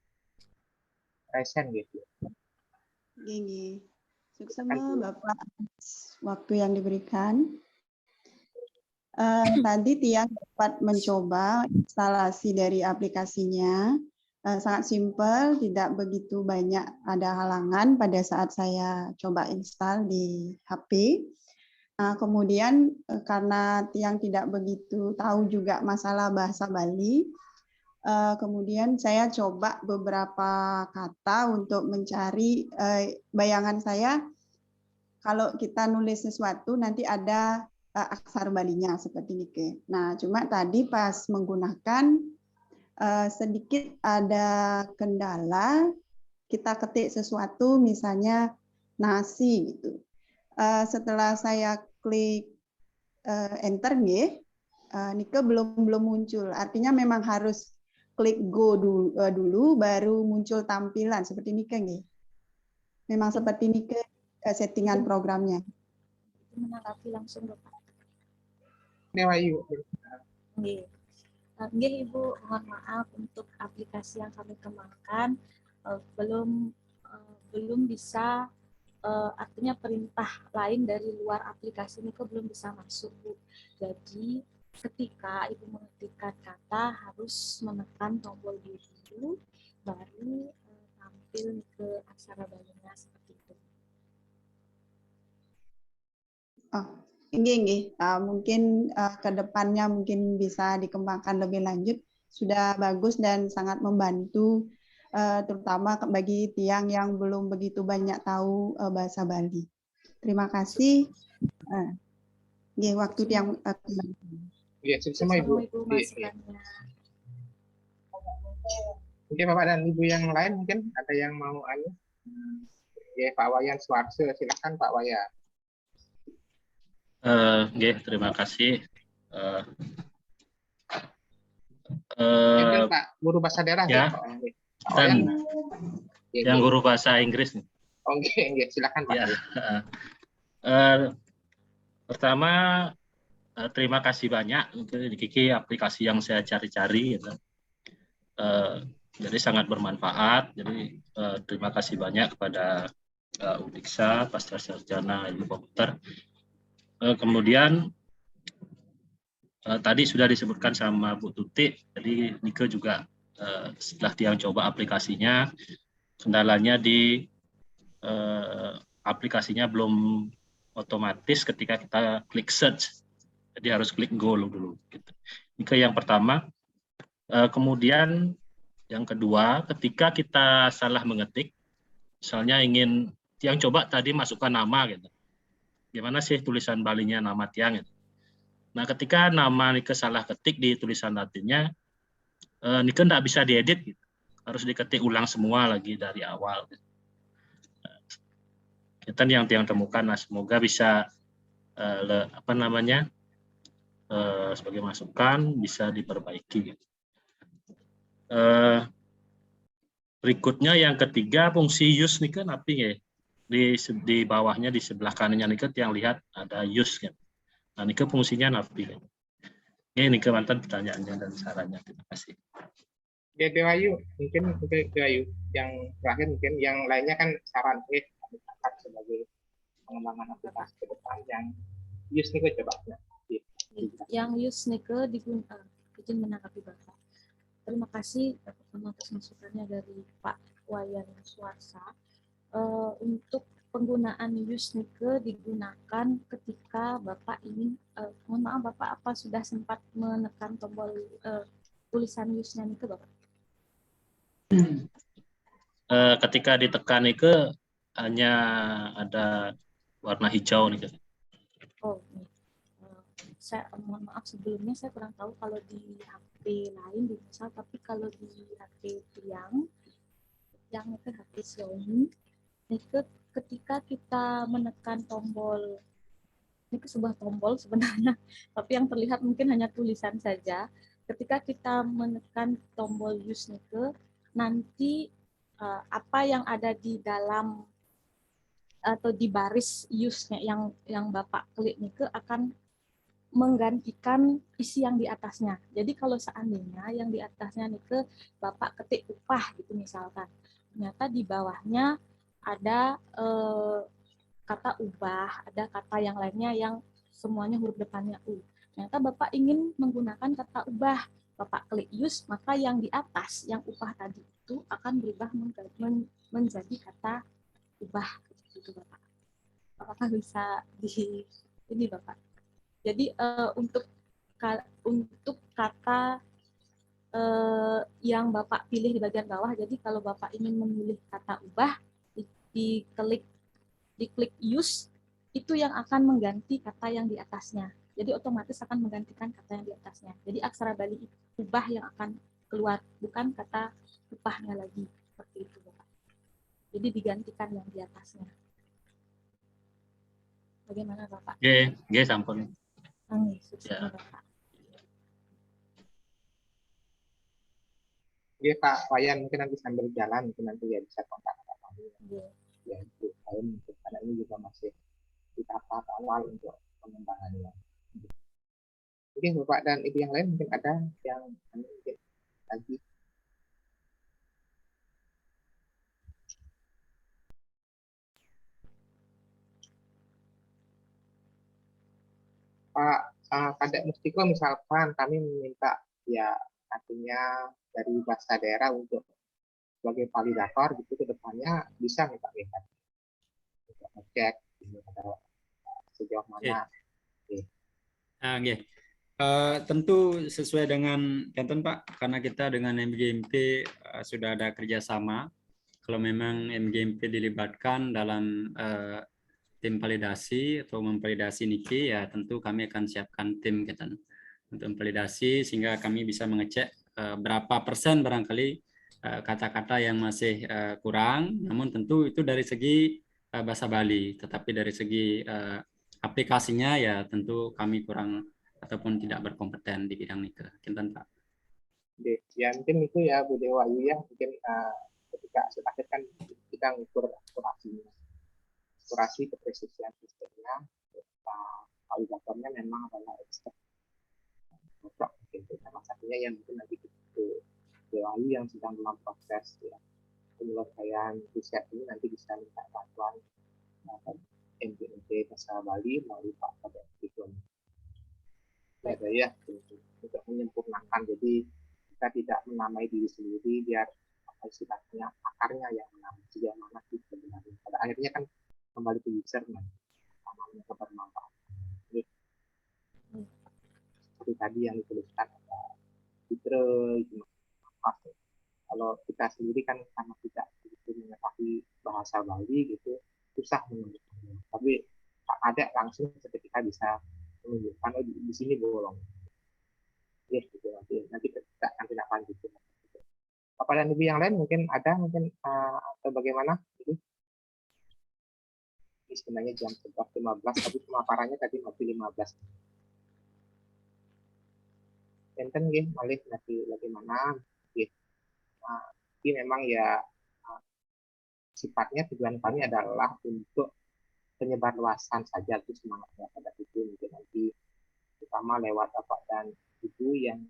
Resen gitu. Gini, sukses Bapak atas waktu yang diberikan. Tadi Tiang dapat mencoba instalasi dari aplikasinya. Sangat simpel, tidak begitu banyak ada halangan pada saat saya coba install di HP. Kemudian karena Tiang tidak begitu tahu juga masalah bahasa Bali, kemudian saya coba beberapa kata untuk mencari bayangan saya kalau kita nulis sesuatu nanti ada aksara Balinya seperti ini. Nah, cuma tadi pas menggunakan sedikit ada kendala, kita ketik sesuatu misalnya nasi gitu. Setelah saya klik enter Nike belum muncul. Artinya memang harus klik go dulu baru muncul tampilan seperti Nike nggih. Memang seperti Nike settingan programnya. Menanggapi langsung Bapak. Dewayu. Nggih Ibu, mohon maaf untuk aplikasi yang kami kembangkan belum bisa, artinya perintah lain dari luar aplikasi ini belum bisa masuk Bu. Jadi ketika Ibu mengetikkan kata harus menekan tombol biru baru tampil ke aksara Balinya seperti itu. Oh, ini mungkin ke depannya mungkin bisa dikembangkan lebih lanjut. Sudah bagus dan sangat membantu terutama bagi Tiang yang belum begitu banyak tahu bahasa Bali. Terima kasih. Waktu Tiang Ya, sama Ibu. Mungkin Bapak dan Ibu yang lain mungkin ada yang mau ya, Pak Wayan Suarso, silakan Pak Wayan. Terima kasih. Pak guru bahasa daerah ya, Wayan. Yang guru bahasa Inggris nih. Oke, silakan Pak. Ya, pertama terima kasih banyak untuk Kiki aplikasi yang saya cari-cari. Gitu. Jadi sangat bermanfaat. Jadi terima kasih banyak kepada Udiksa, Pasca Sarjana Ilmu Komputer. Kemudian tadi sudah disebutkan sama Bu Tuti, jadi Nike juga setelah Tiang coba aplikasinya, kendalanya di aplikasinya belum otomatis ketika kita klik search, jadi harus klik go dulu. Gitu. Nike yang pertama, kemudian yang kedua, ketika kita salah mengetik, misalnya Tiang coba tadi masukkan nama gitu. Gimana sih tulisan Balinya nama Tiang gitu. Nah, ketika nama Nike salah ketik di tulisan Latinnya, Nike tidak bisa diedit, gitu. Harus diketik ulang semua lagi dari awal. Gitu. Kita yang temukan, nah semoga bisa sebagai masukan bisa diperbaiki. Gitu. Berikutnya yang ketiga, fungsi use Nike napi ya. Di bawahnya di sebelah kanannya Nike yang lihat ada use kan. Nah, Nike fungsinya napi. Kan. Ini Nike mantan pertanyaannya dan sarannya. Terima kasih. Ya, Dewayu, mungkin Dewayu yang terakhir, mungkin yang lainnya kan saran kami angkat sebagai pengembangan aplikasi ke depan yang use Nike coba. Yang use Nike digunakan, izin menanggapi Bapak. Terima kasih atas masukannya dari Pak Wayan Suarsa. Untuk penggunaan use Nike digunakan ketika Bapak ingin, mohon maaf Bapak, apa sudah sempat menekan tombol tulisan use-nya Nike Bapak? Ketika ditekan Nike hanya ada warna hijau nih. Oh, saya mohon maaf sebelumnya saya kurang tahu kalau di HP lain di misal, tapi kalau di HP Tiang itu HP Xiaomi, itu ketika kita menekan tombol, ini sebuah tombol sebenarnya, tapi yang terlihat mungkin hanya tulisan saja. Ketika kita menekan tombol use Nike, nanti apa yang ada di dalam atau di baris use-nya yang Bapak klik Nike akan menggantikan isi yang di atasnya. Jadi kalau seandainya yang di atasnya Nike Bapak ketik upah gitu misalkan, ternyata di bawahnya ada kata ubah, ada kata yang lainnya yang semuanya huruf depannya U. Ternyata Bapak ingin menggunakan kata ubah, Bapak klik use, maka yang di atas, yang upah tadi itu akan berubah menjadi kata ubah. Gitu, Bapak. Apakah bisa di ini Bapak? Jadi untuk kata yang Bapak pilih di bagian bawah, jadi kalau Bapak ingin memilih kata ubah, diklik use, itu yang akan mengganti kata yang di atasnya. Jadi otomatis akan menggantikan kata yang di atasnya. Jadi aksara Bali ubah yang akan keluar, bukan kata upahnya lagi. Seperti itu, Bapak. Jadi digantikan yang di atasnya. Bagaimana, Bapak? Oke, sampun. Ya. Bapak. Oke, Pak Wayan, mungkin nanti sambil jalan, mungkin nanti ya bisa kontak kami. Ya, itu untuk karena ini juga masih di tahap awal untuk pengembangannya. Oke, Bapak dan Ibu yang lain mungkin ada yang mungkin lagi. Pak Kadek Mustiko misalkan kami meminta ya artinya dari bahasa daerah untuk sebagai validator gitu ke depannya bisa nih Pak lihat untuk ngecek sejauh mana. Tentu sesuai dengan Kenton Pak, karena kita dengan MGMP sudah ada kerjasama. Kalau memang MGMP dilibatkan dalam tim validasi atau memvalidasi Nike, ya tentu kami akan siapkan tim kita untuk memvalidasi sehingga kami bisa mengecek berapa persen barangkali kata-kata yang masih kurang. Namun tentu itu dari segi bahasa Bali, tetapi dari segi aplikasinya ya tentu kami kurang ataupun tidak berkompeten di bidang Nike. Kinten Pak. Ya mungkin itu ya Bu Dewayu ya, mungkin ketika akhir kan kita ngukur akurasi kepresisian sistemnya, validatornya memang adalah expert. Salah satunya yang mungkin nanti Bu Dewayu yang sedang dalam proses ya penyelesaian riset ini nanti bisa minta bantuan MGMP Bahasa Bali melalui Pak Kadek Mustiko. ada ya untuk menyempurnakan. Jadi kita tidak menamai diri sendiri biar apa istilahnya akarnya yang menamai sejauh mana kita sebenarnya. Pada akhirnya kan kembali ke user namanya kebermanfaatan. Jadi, seperti tadi yang dituliskan ada fitur kalau kita sendiri kan karena tidak begitu mengetahui bahasa Bali gitu susah menunjukkannya. Tapi ada langsung ketika bisa menunjukkan oh di sini bolong. Ya gitu nanti kita akan tindak lanjut. Bapak dan Ibu yang lain mungkin ada atau bagaimana? Ini sebenarnya jam 11.15 tapi pemaparannya tadi masih 15. Enten nggih malih nanti bagaimana? Jadi memang ya sifatnya tujuan kami adalah untuk penyebarluasan saja itu semangatnya pada itu mungkin nanti terutama lewat Bapak dan Ibu yang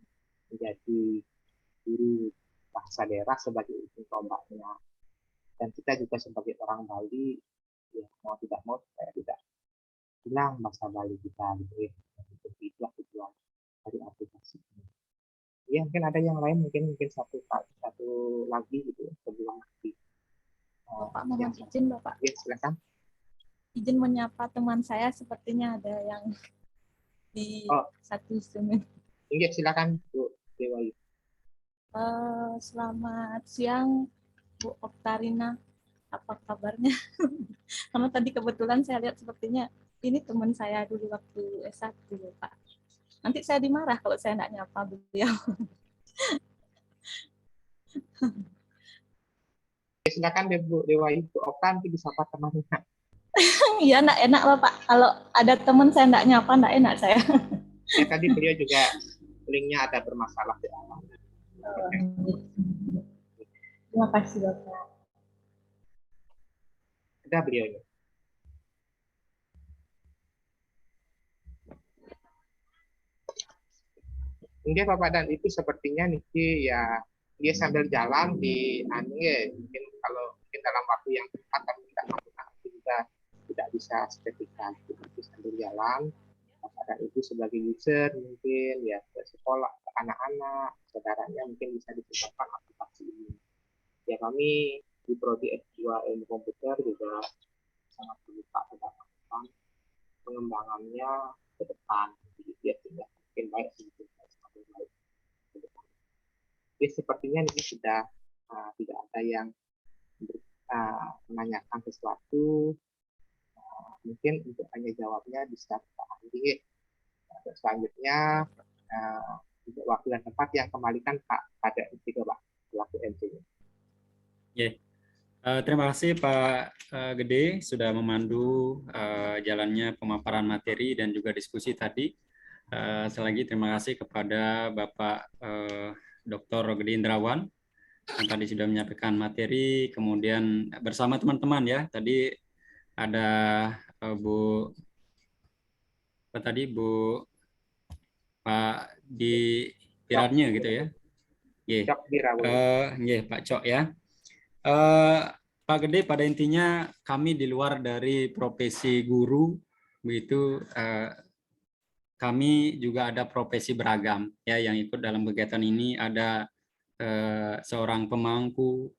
menjadi guru bahasa daerah sebagai ujung tombaknya dan kita juga sebagai orang Bali ya mau tidak mau supaya tidak hilang bahasa Bali kita gitu ya itulah tujuan dari aplikasi ini. Ya mungkin ada yang lain mungkin satu lagi gitu ya sebelum nanti Bapak mohon izin Bapak. Ya silakan. Izin menyapa teman saya sepertinya ada yang di satu Zoom. Iya silakan Bu Dewa. Selamat siang Bu Oktarina, apa kabarnya? Karena tadi kebetulan saya lihat sepertinya ini teman saya dulu waktu S1 Pak. Nanti saya dimarah kalau saya tidak nyapa beliau. Silakan Bu Dewa itu Okta nanti disapa temannya. Iya, enggak enak Bapak. Kalau ada teman saya enggak nyapa, enggak enak saya. Ya, tadi beliau juga linknya ada bermasalah. Terima kasih Bapak. Ada beliaunya. Mungkin Bapak dan Ibu sepertinya Niki ya dia sambil jalan di mungkin kalau mungkin dalam waktu yang tepat tapi tidak menggunakan juga tidak bisa seketika itu sambil jalan Bapak dan Ibu sebagai user mungkin ya ke sekolah ke anak-anak saudaranya mungkin bisa diterapkan aplikasi ini ya kami di prodi S2 ilmu komputer juga sangat terbuka terhadap pengembangannya ke depan jadi dia tidak mungkin baik sedikit semakin baik ke depan. Jadi sepertinya ini sudah tidak ada yang menanyakan sesuatu mungkin untuk hanya jawabnya bisa kita ambil selanjutnya untuk waktu dan tempat yang kembalikan Pak pada MC Pak selaku MC-nya. Terima kasih Pak Gede sudah memandu jalannya pemaparan materi dan juga diskusi tadi. Sekali lagi terima kasih kepada Bapak Dr. Gede Indrawan yang tadi sudah menyampaikan materi, kemudian bersama teman-teman ya. Tadi ada Bu Pak di Pirarnya gitu ya. Pak Cok ya. Pak Gede, pada intinya kami di luar dari profesi guru, begitu kami juga ada profesi beragam ya yang ikut dalam kegiatan ini. Ada seorang pemangku,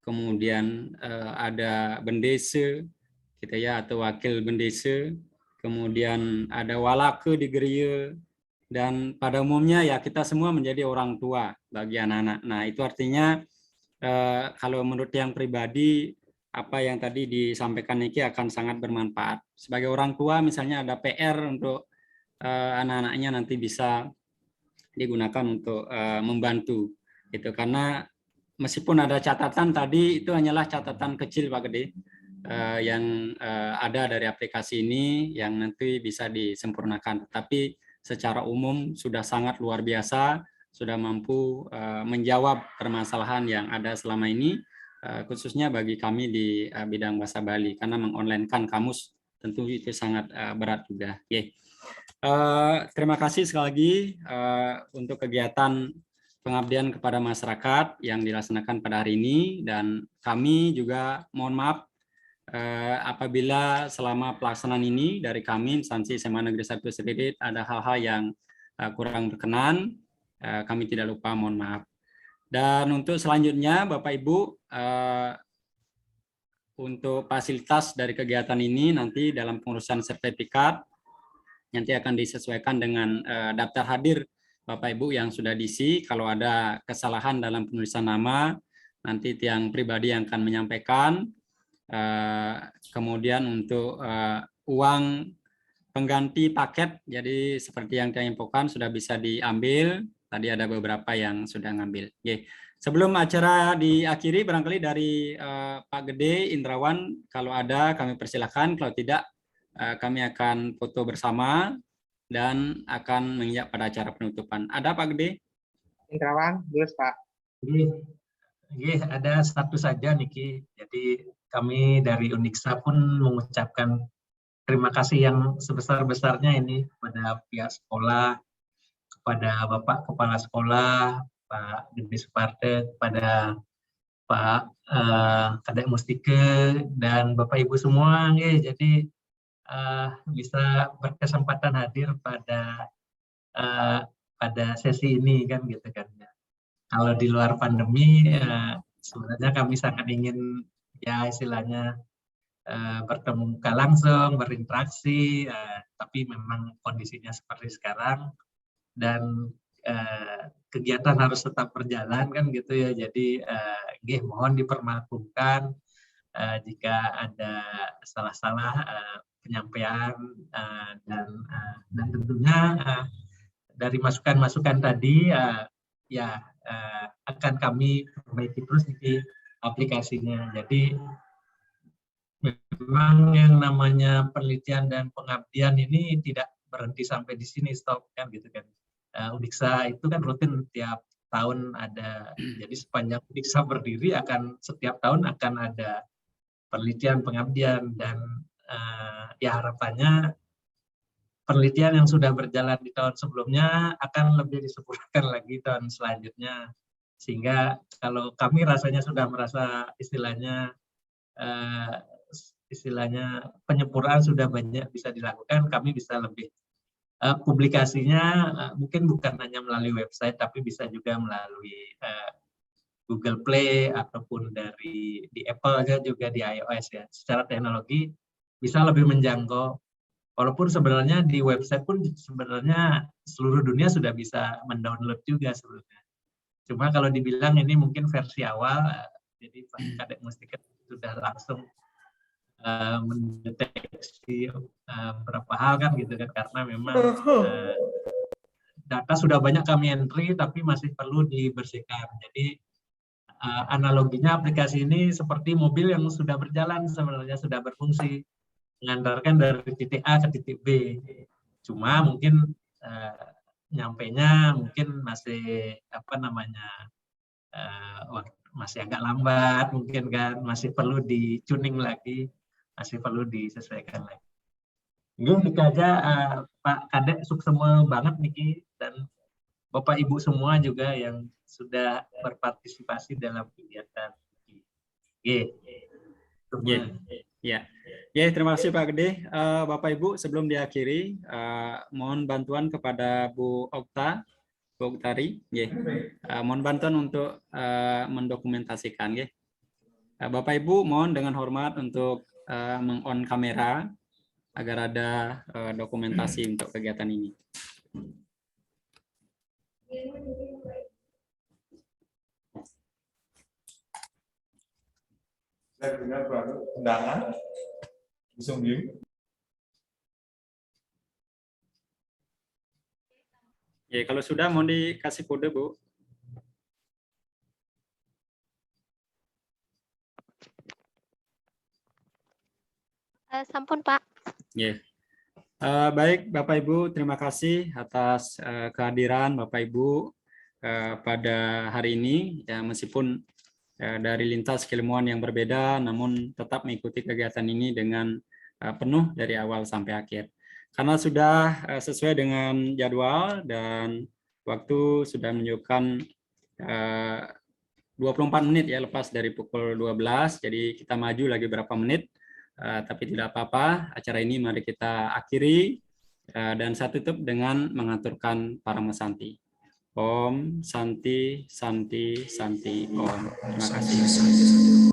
kemudian ada bendese, gitu ya, atau wakil bendese, kemudian ada walake di gereja, dan pada umumnya ya kita semua menjadi orang tua bagi anak-anak. Nah itu artinya kalau menurut yang pribadi, apa yang tadi disampaikan Niki akan sangat bermanfaat. Sebagai orang tua misalnya ada PR untuk anak-anaknya nanti bisa digunakan untuk membantu. Gitu. Karena meskipun ada catatan tadi, itu hanyalah catatan kecil Pak Gede, yang ada dari aplikasi ini yang nanti bisa disempurnakan. Tapi secara umum sudah sangat luar biasa, sudah mampu menjawab permasalahan yang ada selama ini, khususnya bagi kami di bidang bahasa Bali, karena mengonlinekan kamus tentu itu sangat berat juga. Terima kasih sekali lagi untuk kegiatan pengabdian kepada masyarakat yang dilaksanakan pada hari ini, dan kami juga mohon maaf apabila selama pelaksanaan ini dari kami instansi SMA Negeri 1 Seririt ada hal-hal yang kurang berkenan, kami tidak lupa mohon maaf. Dan untuk selanjutnya Bapak Ibu, untuk fasilitas dari kegiatan ini nanti dalam pengurusan sertifikat nanti akan disesuaikan dengan daftar hadir Bapak Ibu yang sudah diisi. Kalau ada kesalahan dalam penulisan nama, nanti tiang pribadi yang akan menyampaikan. Kemudian untuk uang pengganti paket, jadi seperti yang saya infokan sudah bisa diambil. Tadi ada beberapa yang sudah ngambil. Oke. Sebelum acara diakhiri, barangkali dari Pak Gede, Indrawan, kalau ada kami persilakan. Kalau tidak, kami akan foto bersama dan akan menginjak pada acara penutupan. Ada Pak Gede? Indrawan, terus Pak. Ada satu saja Niki. Jadi kami dari Uniksa pun mengucapkan terima kasih yang sebesar-besarnya ini kepada pihak sekolah, kepada Bapak Kepala Sekolah, Pak Gede Suparte, kepada Pak Kadek Mustike, dan Bapak Ibu semua. Jadi bisa berkesempatan hadir pada sesi ini kan gitu kan. Kalau di luar pandemi sebenarnya kami sangat ingin ya istilahnya bertemu muka langsung, berinteraksi, tapi memang kondisinya seperti sekarang dan kegiatan harus tetap berjalan kan gitu ya. Jadi mohon dipermaklumkan jika ada salah-salah penyampaian dan tentunya dari masukan-masukan tadi akan kami perbaiki terus di aplikasinya. Jadi memang yang namanya penelitian dan pengabdian ini tidak berhenti sampai di sini, stop kan gitu kan. Uniksa itu kan rutin tiap tahun ada. Jadi sepanjang Uniksa berdiri setiap tahun akan ada penelitian pengabdian dan harapannya penelitian yang sudah berjalan di tahun sebelumnya akan lebih disempurnakan lagi tahun selanjutnya, sehingga kalau kami rasanya sudah merasa istilahnya penyempurnaan sudah banyak bisa dilakukan, kami bisa lebih publikasinya mungkin bukan hanya melalui website tapi bisa juga melalui Google Play ataupun di Apple juga di iOS ya. Secara teknologi bisa lebih menjangkau. Walaupun sebenarnya di website pun sebenarnya seluruh dunia sudah bisa mendownload juga sebenarnya. Cuma kalau dibilang ini mungkin versi awal, jadi Pak Kadek Mustika sudah langsung mendeteksi beberapa hal kan gitu kan, karena memang data sudah banyak kami entry tapi masih perlu dibersihkan. Jadi analoginya aplikasi ini seperti mobil yang sudah berjalan, sebenarnya sudah berfungsi, mengantarkan dari titik A ke titik B. Cuma mungkin nyampainya mungkin masih masih agak lambat mungkin kan, masih perlu di-tuning lagi, masih perlu disesuaikan lagi. Ini aja Pak Kadek, suksema banget Niki, dan Bapak Ibu semua juga yang sudah berpartisipasi dalam kegiatan ini. Ya, terima kasih Pak Gede. Bapak Ibu, sebelum diakhiri, mohon bantuan kepada Bu Oktari, mohon bantuan untuk mendokumentasikan. Bapak Ibu, mohon dengan hormat untuk meng-on kamera agar ada dokumentasi untuk kegiatan ini. Saya dengar baru undangan langsung view. Ya, kalau sudah mau dikasih kode, Bu. Sampun, Pak. Ya. Baik, Bapak Ibu, terima kasih atas kehadiran Bapak Ibu pada hari ini. Ya, meskipun dari lintas keilmuan yang berbeda, namun tetap mengikuti kegiatan ini dengan penuh dari awal sampai akhir. Karena sudah sesuai dengan jadwal dan waktu sudah menunjukkan 24 menit ya, lepas dari pukul 12, jadi kita maju lagi berapa menit, tapi tidak apa-apa. Acara ini mari kita akhiri Dan saya tutup dengan mengaturkan Parama Santi. Om Santi Santi Santi Om. Terima kasih.